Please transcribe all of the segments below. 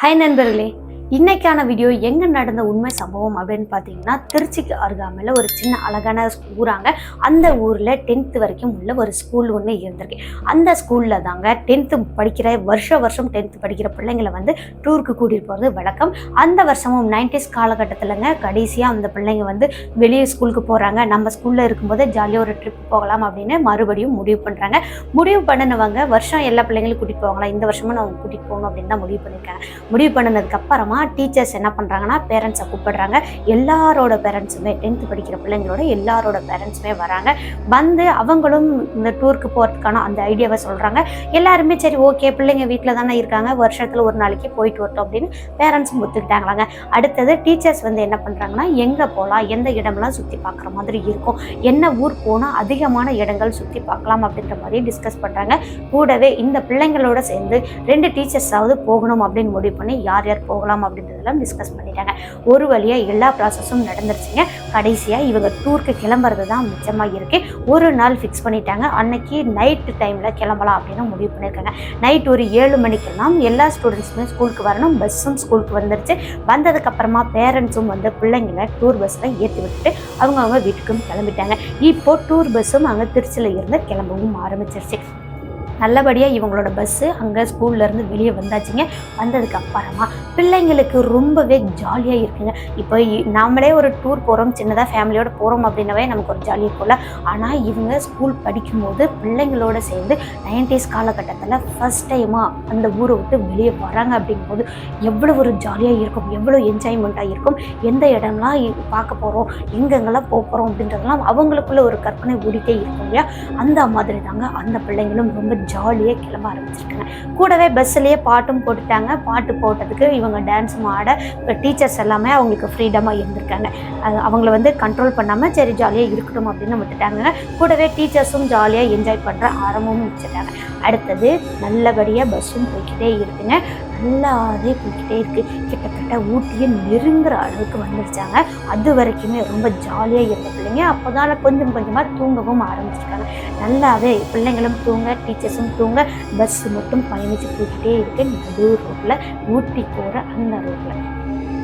Hi நண்பர்களே, இன்னைக்கான video எங்கே நடந்த உண்மை சம்பவம் அப்படின்னு பார்த்தீங்கன்னா, திருச்சிக்கு அருகாமையில் ஒரு சின்ன அழகான ஊராங்க. அந்த ஊரில் 10th வரைக்கும் உள்ள ஒரு ஸ்கூல் ஒன்று இருந்திருக்கு. அந்த ஸ்கூலில் தாங்க 10th படிக்கிற வருஷம் 10th படிக்கிற பிள்ளைங்களை வந்து டூருக்கு கூட்டிகிட்டு போகிறது வழக்கம். அந்த வருஷமும் 90s காலகட்டத்தில்ங்க கடைசியாக அந்த பிள்ளைங்க வந்து வெளியே ஸ்கூலுக்கு போகிறாங்க. நம்ம ஸ்கூலில் இருக்கும்போது ஜாலியாக ஒரு ட்ரிப் போகலாம் அப்படின்னு மறுபடியும் முடிவு பண்ணுறாங்க. முடிவு பண்ணினவங்க வருஷம் எல்லா பிள்ளைங்களும் கூட்டிகிட்டு போவாங்களா, இந்த வருஷமும் நான் கூட்டிகிட்டு போகணும் அப்படின்னு தான் முடிவு பண்ணியிருக்காங்க. முடிவு பண்ணினதுக்கப்புறமா டீச்சர்ஸ் என்ன பண்ணுறாங்கன்னா, பேரண்ட்ஸை கூப்பிடுறாங்க. எல்லாரோட பேரண்ட்ஸுமே 10th படிக்கிற பிள்ளைங்களோட எல்லாரோட பேரண்ட்ஸுமே வராங்க. வந்து அவங்களும் இந்த டூருக்கு போகிறதுக்கான அந்த ஐடியாவை சொல்கிறாங்க. எல்லாருமே சரி ஓகே, பிள்ளைங்க வீட்டில் தானே இருக்காங்க, வருஷத்தில் ஒரு நாளைக்கு போயிட்டு வரட்டும் அப்படின்னு பேரண்ட்ஸும் ஒத்துக்கிட்டாங்களாங்க. அடுத்தது டீச்சர்ஸ் வந்து என்ன பண்ணுறாங்கன்னா, எங்கே போகலாம், எந்த இடம்லாம் சுற்றி பார்க்குற மாதிரி இருக்கும், என்ன ஊர் போனால் அதிகமான இடங்கள் சுற்றி பார்க்கலாம் அப்படின்ற மாதிரி டிஸ்கஸ் பண்ணுறாங்க. கூடவே இந்த பிள்ளைங்களோட சேர்ந்து 2 டீச்சர்ஸாவது போகணும் அப்படின்னு முடிவு பண்ணி யார் யார் போகலாம் அப்படின்றதெல்லாம் டிஸ்கஸ் பண்ணிட்டாங்க. ஒரு வழியாக எல்லா ப்ராசஸும் நடந்துருச்சுங்க. கடைசியாக இவங்க டூருக்கு கிளம்புறது தான் மிச்சமாக இருக்குது. ஒரு நாள் ஃபிக்ஸ் பண்ணிட்டாங்க. அன்னைக்கு நைட்டு டைமில் கிளம்பலாம் அப்படின்னு முடிவு பண்ணியிருக்காங்க. நைட் ஒரு 7 மணிக்கெல்லாம் எல்லா ஸ்டூடெண்ட்ஸுமே ஸ்கூலுக்கு வரணும். பஸ்ஸும் ஸ்கூலுக்கு வந்துருச்சு. வந்ததுக்கப்புறமா பேரண்ட்ஸும் வந்து பிள்ளைங்களை டூர் பஸ்ஸில் ஏற்றி விட்டுட்டு அவங்க வீட்டுக்கும் கிளம்பிட்டாங்க. இப்போது டூர் பஸ்ஸும் அங்கே திருச்சியில் இருந்து கிளம்பவும் ஆரம்பிச்சிருச்சு. நல்லபடியாக இவங்களோட பஸ்ஸு அங்கே ஸ்கூல்லேருந்து வெளியே வந்தாச்சுங்க. வந்ததுக்கு அப்புறமா பிள்ளைங்களுக்கு ரொம்பவே ஜாலியாக இருக்குங்க. இப்போ நாமளே ஒரு டூர் போகிறோம், சின்னதாக ஃபேமிலியோடு போகிறோம் அப்படின்னவே நமக்கு ஒரு ஜாலியாக இருக்கும்ல. ஆனால் இவங்க ஸ்கூல் படிக்கும்போது பிள்ளைங்களோட சேர்ந்து 90s காலகட்டத்தில் ஃபஸ்ட் டைமாக அந்த ஊரை விட்டு வெளியே வராங்க அப்படிங்கும்போது எவ்வளோ ஒரு ஜாலியாக இருக்கும், எவ்வளோ என்ஜாய்மெண்ட்டாக இருக்கும், எந்த இடம்லாம் பார்க்க போகிறோம், எங்கெங்கெல்லாம் போக போகிறோம் அப்படின்றதெல்லாம் அவங்களுக்குள்ள ஒரு கற்பனை ஓடிட்டே இருக்கும் இல்லையா. அந்த மாதிரி தாங்க அந்த பிள்ளைங்களும் ரொம்ப ஜாலியாக கிளம்ப ஆரம்பிச்சிருக்காங்க. கூடவே பஸ்ஸுலேயே பாட்டும் போட்டுட்டாங்க. பாட்டு போட்டதுக்கு இவங்க டான்ஸும் ஆட டீச்சர்ஸ் எல்லாமே அவங்களுக்கு ஃப்ரீடமாக இருந்திருக்காங்க. அவங்கள வந்து கண்ட்ரோல் பண்ணாமல் சரி ஜாலியாக இருக்கட்டும் அப்படின்னு விட்டுட்டாங்க. கூடவே டீச்சர்ஸும் ஜாலியாக என்ஜாய் பண்ணுற ஆரம்பமும் வச்சுட்டாங்க. அடுத்தது நல்லபடியாக பஸ்ஸும் போய்கிட்டே இருக்குங்க. நல்லாவே போய்கிட்டே இருக்குது. கிட்டத்தட்ட ஊட்டியை நெருங்குற அளவுக்கு வந்துருச்சாங்க. அது வரைக்குமே ரொம்ப ஜாலியாக இருந்த பிள்ளைங்க அப்போ தான் கொஞ்சம் கொஞ்சமாக தூங்கவும் ஆரம்பிச்சிருக்காங்க. நல்லாவே பிள்ளைங்களும் தூங்க, டீச்சர்ஸும் தூங்க, பஸ்ஸு மட்டும் பயணித்து போய்கிட்டே இருக்கு. நடு ரோட்டில் ஊட்டி போகிற அந்த ரோட்டில்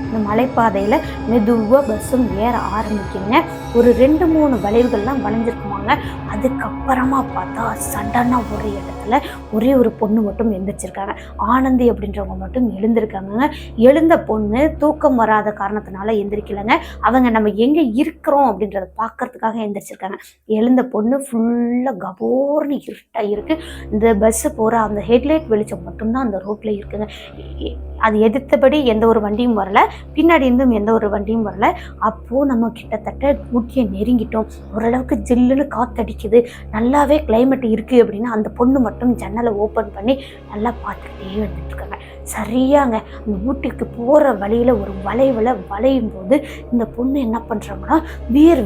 இந்த மலைப்பாதையில் மெதுவாக பஸ்ஸும் ஏற ஆரம்பிக்குங்க. ஒரு 2-3 வளைவுகள்லாம் வளைஞ்சிருக்குமாங்க. அதுக்கப்புறமா பார்த்தா சடனாக ஒரு இடத்துல ஒரே ஒரு பொண்ணு மட்டும் எழுந்திரிச்சிருக்காங்க. ஆனந்தி அப்படின்றவங்க மட்டும் எழுந்திருக்காங்க. எழுந்த பொண்ணு தூக்கம் வராத காரணத்தினால எந்திரிக்கலைங்க. அவங்க நம்ம எங்கே இருக்கிறோம் அப்படின்றத பார்க்கறதுக்காக எழுந்திரிச்சிருக்காங்க. எழுந்த பொண்ணு ஃபுல்லாக கபோர்னு இருட்டாக இருக்குது. இந்த பஸ்ஸு போகிற அந்த ஹெட்லைட் வெளிச்சம் மட்டும்தான் அந்த ரோட்டில் இருக்குங்க. அது எதிர்த்தபடி எந்த ஒரு வண்டியும் வரல, பின்னாடி இருந்தும் எந்த ஒரு வண்டியும் வரல. அப்போது நம்ம கிட்டத்தட்ட ஊட்டியை நெருங்கிட்டோம். ஓரளவுக்கு ஜில்லுன்னு காற்றடிக்குது, நல்லாவே கிளைமேட் இருக்குது அப்படின்னா அந்த பொண்ணு மட்டும் ஜன்னலை ஓப்பன் பண்ணி நல்லா பார்த்துக்கிட்டே வந்துட்டுருக்காங்க. சரியாங்க அந்த ஊட்டிக்கு போகிற வழியில் ஒரு வளைவில் வளையும் போது இந்த பொண்ணு என்ன பண்ணுறாங்கன்னா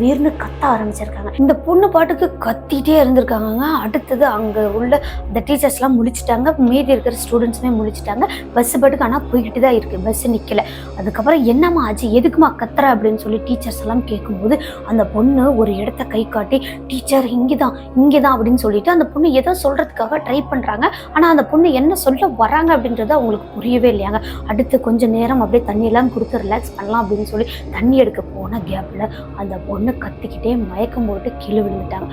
வீர்னு கத்த ஆரம்பிச்சிருக்காங்க. இந்த பொண்ணு பாட்டுக்கு கத்திகிட்டே இருந்திருக்காங்க. அடுத்தது அங்கே உள்ள இந்த டீச்சர்ஸ்லாம் முழிச்சிட்டாங்க, மீதி இருக்கிற ஸ்டூடெண்ட்ஸுமே முழிச்சிட்டாங்க. பஸ்ஸு பாட்டுக்கு ஆனால் போய்கிட்டு தான் இருக்குது, பஸ்ஸு நிற்கலை. அதுக்கப்புறம் என்னம்மா ஆச்சு, எதுக்குமா கத்துற அப்படின்னு சொல்லி டீச்சர்ஸ் எல்லாம் கேட்கும்போது அந்த பொண்ணு ஒரு இடத்த கை காட்டி டீச்சர் இங்கே தான் அப்படின்னு சொல்லிட்டு அந்த பொண்ணு ஏதோ சொல்கிறதுக்காக ட்ரை பண்ணுறாங்க. ஆனால் அந்த பொண்ணு என்ன சொல்ல வராங்க அப்படின்றது அவங்களுக்கு புரியவே இல்லையாங்க. அடுத்து கொஞ்சம் நேரம் அப்படியே தண்ணியெல்லாம் கொடுத்து ரிலாக்ஸ் பண்ணலாம் அப்படின்னு சொல்லி தண்ணி எடுக்க போன கேப்பில் அந்த பொண்ணு கத்திக்கிட்டே மயக்கம் போட்டு கீழே விழுந்துட்டாங்க.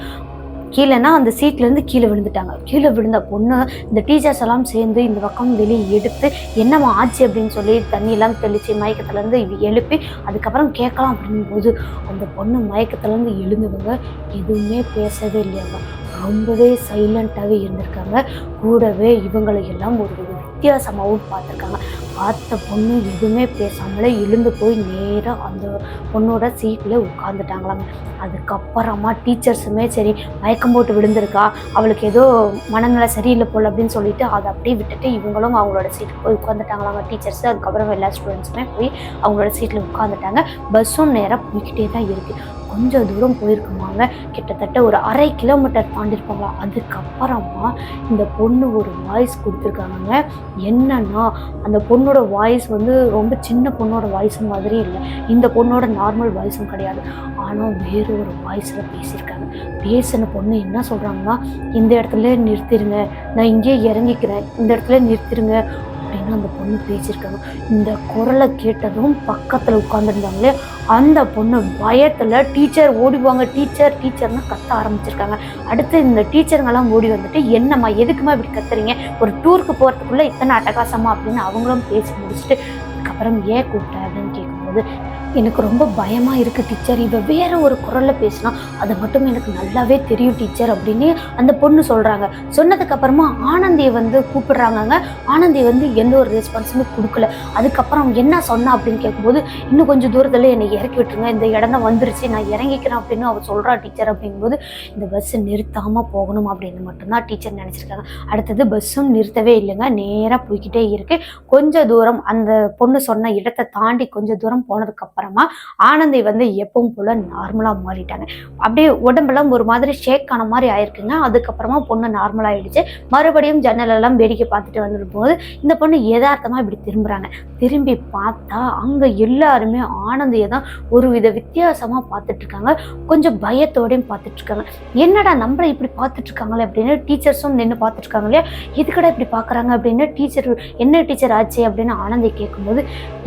கீழேனா அந்த சீட்லேருந்து கீழே விழுந்துட்டாங்க. கீழே விழுந்த பொண்ணு இந்த டீச்சர்ஸ் எல்லாம் சேர்ந்து இந்த பக்கம் வெளியே எடுத்து என்னம்மா ஆச்சு அப்படின்னு சொல்லி தண்ணியெல்லாம் தெளித்து மயக்கத்துலேருந்து எழுப்பி அதுக்கப்புறம் கேட்கலாம் அப்படிங்கும்போது அந்த பொண்ணு மயக்கத்துலேருந்து எழுந்தவங்க எதுவுமே பேசவே இல்லையாங்க. ரொம்பவே சைலண்ட்டாகவே இருந்திருக்காங்க. கூடவே இவங்களை எல்லாம் ஒரு வித்தியாசமாகவும் பார்த்துருக்காங்க. பார்த்த பொண்ணு எதுவுமே பேசாமலே எழுந்து போய் நேராக அந்த பொண்ணோட சீட்டில் உட்காந்துட்டாங்களாங்க. அதுக்கப்புறமா டீச்சர்ஸுமே சரி மயக்கம் போட்டு விழுந்திருக்கா, அவளுக்கு ஏதோ மனநிலை சரியில்லை போல் அப்படின்னு சொல்லிட்டு அதை அப்படியே விட்டுட்டு இவங்களும் அவங்களோட சீட்டுக்கு போய் உட்காந்துட்டாங்களாங்க டீச்சர்ஸு. அதுக்கப்புறம் எல்லா ஸ்டூடெண்ட்ஸுமே போய் அவங்களோட சீட்டில் உட்காந்துட்டாங்க. பஸ்ஸும் நேராக போய்கிட்டே தான் இருக்குது. கொஞ்சம் தூரம் போயிருக்குமாங்க, கிட்டத்தட்ட ஒரு 1/2 கிலோமீட்டர் தாண்டிருப்பாங்களா. அதுக்கப்புறமா இந்த பொண்ணு ஒரு வாய்ஸ் கொடுத்துருக்காங்க. என்னன்னா அந்த பொண்ணோட வாய்ஸ் வந்து ரொம்ப சின்ன பொண்ணோட வாய்ஸ் மாதிரி இல்லை, இந்த பொண்ணோட நார்மல் வாய்ஸும் கிடையாது. ஆனால் வேறு ஒரு வாய்ஸில் பேசியிருக்காங்க. பேசின பொண்ணு என்ன சொல்கிறாங்கன்னா, இந்த இடத்துல நிறுத்திடுங்க, நான் இங்கேயே இறங்கிக்கிறேன், இந்த இடத்துல நிறுத்திடுங்க, அப்படின்னு அந்த பொண்ணு பேசியிருக்காங்க. இந்த குரலை கேட்டதும் பக்கத்தில் உட்காந்துருந்தாங்களே அந்த பொண்ணு பயத்தில் டீச்சர் ஓடிவாங்க, டீச்சர் டீச்சர்னு கத்த ஆரம்பிச்சிருக்காங்க. அடுத்து இந்த டீச்சருங்கெல்லாம் ஓடி வந்துட்டு, என்னம்மா எதுக்குமா இப்படி கத்துறீங்க, ஒரு டூருக்கு போகிறதுக்குள்ளே இத்தனை அட்டகாசமா அப்படின்னு அவங்களும் பேசி முடிச்சுட்டு, அதுக்கப்புறம் ஏன் கூப்பிட்ட அப்படின்னு கேட்கும்போது, எனக்கு ரொம்ப பயமாக இருக்குது டீச்சர், இவ வேறு ஒரு குரலில் பேசினா அது மட்டும் எனக்கு நல்லாவே தெரியும் டீச்சர் அப்படின்னு அந்த பொண்ணு சொல்கிறாங்க. சொன்னதுக்கப்புறமா ஆனந்தியை வந்து கூப்பிடுறாங்கங்க. ஆனந்தி வந்து எந்த ஒரு ரெஸ்பான்ஸுமே கொடுக்கல. அதுக்கப்புறம் என்ன சொன்னா அப்படின்னு கேட்கும்போது, இன்னும் கொஞ்சம் தூரத்தில் என்னை இறக்கி விட்டுருங்க, இந்த இடம் தான் வந்துருச்சு, நான் இறங்கிக்கிறேன் அப்படின்னு அவள் சொல்கிறா டீச்சர். அப்படிங்கும்போது இந்த பஸ்ஸை நிறுத்தாமல் போகணும் அப்படின்னு மட்டும்தான் டீச்சர் நினச்சிருக்காங்க. அடுத்தது பஸ்ஸும் நிறுத்தவே இல்லைங்க, நேராக போய்கிட்டே இருக்குது. கொஞ்சம் தூரம் அந்த பொண்ணு சொன்ன இடத்தை தாண்டி கொஞ்சம் தூரம் போனதுக்கப்புறமா ஆனந்தி வந்து எப்பவும் போல நார்மலா மாறிட்டாங்க. அப்படியே உடம்பெல்லாம் ஒரு மாதிரி ஷேக் ஆன மாதிரி ஆயிருக்குங்க. அதுக்கப்புறமா பொண்ணு நார்மலா ஆயிடுச்சு. மறுபடியும் ஜன்னல் எல்லாம் வேடிக்கை பார்த்துட்டு வந்துட்டு போது இந்த பொண்ணு யதார்த்தமா இப்படி திரும்புறாங்க. திரும்பி பார்த்தா அங்க எல்லாருமே ஆனந்தியை தான் ஒரு வித வித்தியாசமா பார்த்துட்டு இருக்காங்க. கொஞ்சம் பயத்தோடையும் பார்த்துட்டு இருக்காங்க. என்னடா நம்மளை இப்படி பார்த்துட்டு இருக்காங்களே அப்படின்னு டீச்சர்ஸும் நின்று பார்த்துட்டு இருக்காங்க இல்லையா, எதுக்கடா இப்படி பார்க்குறாங்க அப்படின்னு டீச்சர், என்ன டீச்சர் ஆச்சு அப்படின்னு ஆனந்தி கேட்கும்போது,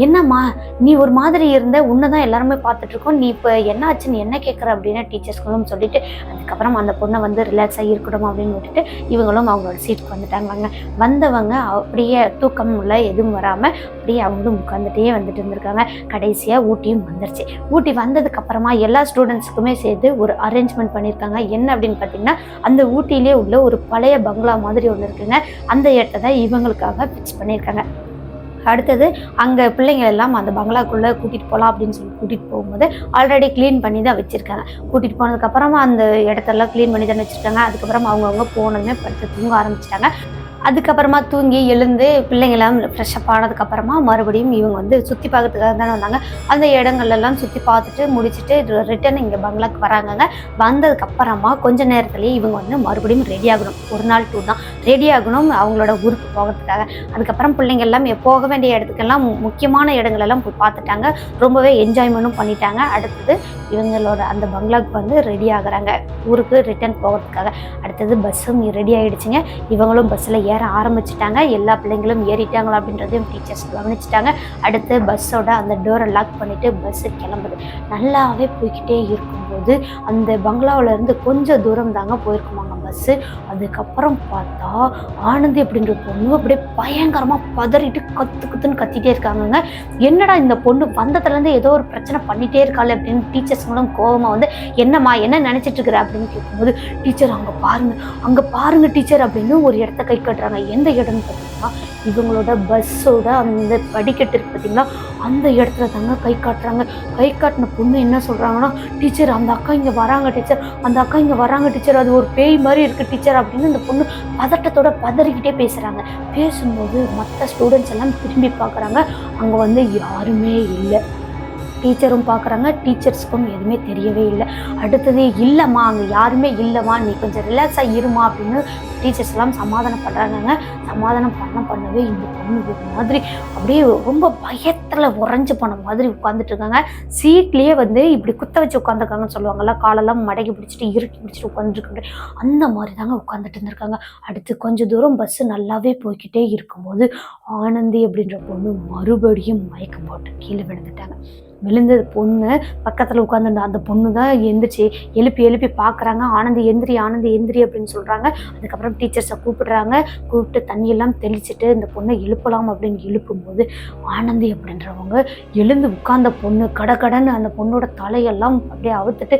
என்னம்மா நீ ஒரு மாதிரி இருந்த, உன்னைதான் எல்லாருமே பார்த்துட்டு இருக்கோம், நீ இப்போ என்ன ஆச்சுன்னு என்ன கேட்குற அப்படின்னு டீச்சர்ஸ்களும் சொல்லிட்டு அதுக்கப்புறம் அந்த பொண்ணை வந்து ரிலாக்ஸாக இருக்கணும் அப்படின்னு விட்டுட்டு இவங்களும் அவங்களோட சீட்டுக்கு வந்துட்டாங்க. வந்தவங்க அப்படியே தூக்கம் இல்லை எதுவும் வராமல் அப்படியே அவங்களும் உட்காந்துட்டே வந்துட்டு இருந்திருக்காங்க. கடைசியாக ஊட்டியும் வந்துருச்சு. ஊட்டி வந்ததுக்கப்புறமா எல்லா ஸ்டூடெண்ட்ஸுக்குமே சேர்த்து ஒரு அரேஞ்ச்மெண்ட் பண்ணியிருக்காங்க. என்ன அப்படின்னு பார்த்தீங்கன்னா, அந்த ஊட்டியிலே உள்ள ஒரு பழைய பங்களா மாதிரி ஒன்று இருக்குங்க. அந்த இடத்த தான் இவங்களுக்காக ஃபிக்ஸ் பண்ணியிருக்காங்க. அடுத்தது அங்கே பிள்ளைங்கள் எல்லாம் அந்த பங்களாக்குள்ளே கூட்டிகிட்டு போகலாம் அப்படின்னு சொல்லி கூட்டிகிட்டு போகும்போது ஆல்ரெடி க்ளீன் பண்ணி தான் வச்சுருக்காங்க. கூட்டிகிட்டு போனதுக்கப்புறமா அந்த இடத்தெல்லாம் க்ளீன் பண்ணி தானே வச்சுருக்காங்க. அதுக்கப்புறம் அவங்கவுங்க போனதுமே படுத்து தூங்க ஆரம்பிச்சிட்டாங்க. அதுக்கப்புறமா தூங்கி எழுந்து பிள்ளைங்களாம் ஃப்ரெஷ்ஷப் ஆனதுக்கப்புறமா மறுபடியும் இவங்க வந்து சுற்றி பார்க்கறதுக்காக தானே வந்தாங்க. அந்த இடங்கள்லாம் சுற்றி பார்த்துட்டு முடிச்சுட்டு ரிட்டன் இங்கே பங்களாக்கு வராங்கங்க. வந்ததுக்கப்புறமா கொஞ்ச நேரத்துலேயே இவங்க வந்து மறுபடியும் ரெடி ஆகணும். ஒரு நாள் டூர் தான், ரெடி ஆகணும் அவங்களோட ஊருக்கு போகிறதுக்காக. அதுக்கப்புறம் பிள்ளைங்க எல்லாம் போக வேண்டிய இடத்துக்கெல்லாம் முக்கியமான இடங்களெல்லாம் போய் பார்த்துட்டாங்க. ரொம்பவே என்ஜாய்மெண்ட்டும் பண்ணிட்டாங்க. அடுத்தது இவங்களோட அந்த பங்களாவுக்கு வந்து ரெடி ஆகுறாங்க ஊருக்கு ரிட்டன் போகிறதுக்காக. அடுத்தது பஸ்ஸும் ரெடி ஆகிடுச்சுங்க. இவங்களும் பஸ்ஸில் ஏற ஆரம்பிச்சிட்டாங்க. எல்லா பிள்ளைங்களும் ஏறிட்டாங்களா அப்படின்றதையும் டீச்சர்ஸ் கவனிச்சிட்டாங்க. அடுத்து பஸ்ஸோட அந்த டோரை லாக் பண்ணிவிட்டு பஸ்ஸு கிளம்புது. நல்லாவே போய்கிட்டே இருக்கும்போது அந்த பங்களாவிலேருந்து கொஞ்சம் தூரம் தாங்க போயிருக்குமாங்க பஸ்ஸு. அதுக்கப்புறம் பார்த்தா ஆனந்தி அப்படின்ற பொண்ணு அப்படியே பயங்கரமாக பதறிட்டு கத்துன்னு கத்திட்டே இருக்காங்கங்க. என்னடா இந்த பொண்ணு வந்ததுலேருந்து ஏதோ ஒரு பிரச்சனை பண்ணிகிட்டே இருக்காள் அப்படின்னு டீச்சர்ஸ்களும் கோவமாக வந்து, என்னம்மா என்ன நினச்சிட்டு இருக்கிற அப்படின்னு கேட்கும்போது, டீச்சர் அங்கே பாருங்க டீச்சர் அப்படின்னு ஒரு இடத்த கை காட்டுறாங்க. எந்த இடம்னு பார்த்தீங்கன்னா, இவங்களோட பஸ்ஸோட அந்த படிக்கட்டு இருக்கு பார்த்தீங்களா, அந்த இடத்துல தாங்க கை காட்டுறாங்க. கை காட்டின பொண்ணு என்ன சொல்கிறாங்கன்னா, டீச்சர் அந்த அக்கா இங்கே வராங்க டீச்சர், அந்த அக்கா இங்கே வராங்க டீச்சர், அது ஒரு பேய் மாதிரி இருக்குது டீச்சர் அப்படின்னு இந்த பொண்ணு பதட்டத்தோட பதறிக்கிட்டே பேசுகிறாங்க. பேசும்போது மற்ற ஸ்டூடெண்ட்ஸ் எல்லாம் திரும்பி பார்க்குறாங்க. அங்கே வந்து யாருமே இல்லை. டீச்சரும் பார்க்குறாங்க. டீச்சர்ஸ்க்கும் எதுவுமே தெரியவே இல்லை. அடுத்தது, இல்லைம்மா அங்கே யாருமே இல்லைம்மா, நீ கொஞ்சம் ரிலாக்ஸாக இருமா அப்படின்னு டீச்சர்ஸ் எல்லாம் சமாதானம் பண்ணுறாங்கங்க. சமாதானம் பண்ணவே இந்த பொண்ணு ஒரு மாதிரி அப்படியே ரொம்ப பயத்தில் உறைஞ்சி போன மாதிரி உட்காந்துட்டு இருக்காங்க. சீட்லேயே வந்து இப்படி குத்த வச்சு உட்காந்துருக்காங்கன்னு சொல்லுவாங்கல்ல, காலெல்லாம் மடக்கி பிடிச்சிட்டு இறுக்கி பிடிச்சிட்டு உட்காந்துருக்காங்க. அந்த மாதிரி தாங்க உட்காந்துட்டு இருந்திருக்காங்க. அடுத்து கொஞ்சம் தூரம் பஸ்ஸு நல்லாவே போய்கிட்டே இருக்கும்போது ஆனந்தி அப்படின்ற பொண்ணு மறுபடியும் மயக்கம் போட்டு கீழே விழுந்துட்டாங்க. விழுந்தது பொண்ணு பக்கத்தில் உட்காந்துருந்த அந்த பொண்ணு தான் எந்திரிச்சு எழுப்பி பார்க்குறாங்க. ஆனந்தி எந்திரி அப்படின்னு சொல்கிறாங்க. அதுக்கப்புறம் டீச்சர்ஸை கூப்பிட்டு தண்ணியெல்லாம் தெளிச்சுட்டு இந்த பொண்ணை எழுப்பலாம் அப்படின்னு எழுப்பும்போது ஆனந்தி அப்படின்றவங்க எழுந்து உட்கார்ந்த பொண்ணு கடன்னு அந்த பொண்ணோட தலையெல்லாம் அப்படியே அவுத்துட்டு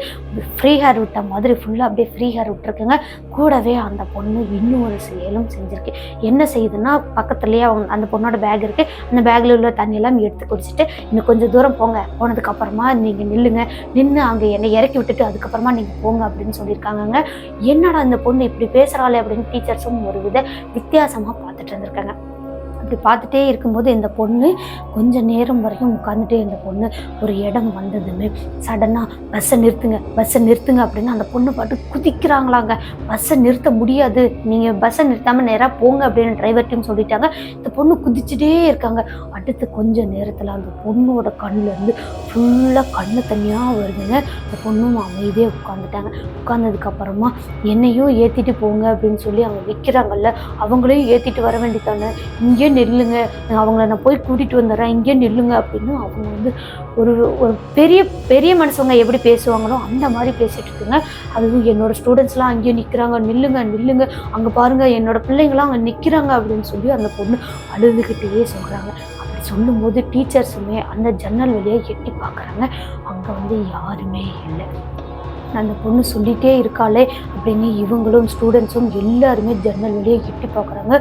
ஃப்ரீ ஹேர் விட்ட மாதிரி ஃபுல்லாக அப்படியே ஃப்ரீ ஹேர் விட்டுருக்குங்க. கூடவே அந்த பொண்ணு இன்னும் ஒரு செயலும் செஞ்சுருக்கு. என்ன செய்யுதுன்னா, பக்கத்துலேயே அந்த பொண்ணோட பேக் இருக்குது. அந்த பேக்கில் உள்ள தண்ணியெல்லாம் எடுத்து குடிச்சிட்டு, இன்னும் கொஞ்சம் தூரம் போனதுக்கப்புறமா நீங்கள் நின்று அங்கே என்னை இறக்கி விட்டுட்டு அதுக்கப்புறமா நீங்கள் போங்க அப்படின்னு சொல்லியிருக்காங்க. என்னடா இந்த பொண்ணு இப்படி பேசுகிறாளே அப்படின்னு டீச்சர்ஸும் ஒரு வித வித்தியாசமாக பார்த்துட்டு இருந்திருக்காங்க. அப்படி பார்த்துட்டே இருக்கும்போது இந்த பொண்ணு கொஞ்சம் நேரம் வரைக்கும் உட்காந்துட்டே இந்த பொண்ணு ஒரு இடம் வந்ததுமே சடனாக பஸ்ஸை நிறுத்துங்க அப்படின்னு அந்த பொண்ணு பாட்டு குதிக்கிறாங்களாங்க. பஸ்ஸை நிறுத்த முடியாது, நீங்கள் பஸ்ஸை நிறுத்தாமல் நேராக போங்க அப்படின்னு டிரைவர்ட்டையும் சொல்லிட்டாங்க. இந்த பொண்ணு குதிச்சுட்டே இருக்காங்க. அடுத்து கொஞ்சம் நேரத்தில் அந்த பொண்ணோட கண்ணுலேருந்து ஃபுல்லாக கண்ணு தனியாக வருதுங்க. அந்த பொண்ணும் அமைதியாக உட்காந்துட்டாங்க. உட்காந்ததுக்கப்புறமா என்னையும் ஏற்றிட்டு போங்க அப்படின்னு சொல்லி அவங்க விற்கிறாங்கல்ல, அவங்களையும் ஏற்றிட்டு வர வேண்டியதானே, இங்கே நில்லுங்க, அவங்கள நான் போய் கூட்டிகிட்டு வந்துடுறேன், இங்கே நில்லுங்க அப்படின்னு அவங்க வந்து ஒரு ஒரு பெரிய பெரிய மனுஷங்க எப்படி பேசுவாங்களோ அந்த மாதிரி பேசிகிட்டு இருக்குங்க. அதுவும் என்னோடய ஸ்டூடெண்ட்ஸ்லாம் அங்கேயே நிற்கிறாங்க, நில்லுங்க நில்லுங்க, அங்கே பாருங்கள் என்னோடய பிள்ளைங்களாம் அங்கே நிற்கிறாங்க அப்படின்னு சொல்லி அந்த பொண்ணு அழுதுகிட்டே சொல்கிறாங்க. அப்படி சொல்லும்போது டீச்சர்ஸுமே அந்த ஜன்னல் வழியாக எட்டி பார்க்குறாங்க. அங்கே வந்து யாருமே இல்லை. அந்த பொண்ணு சொல்லிகிட்டே இருக்காளே அப்படின்னு இவங்களும் ஸ்டூடெண்ட்ஸும் எல்லாருமே ஜன்னல் வழியே எட்டி பார்க்குறாங்க.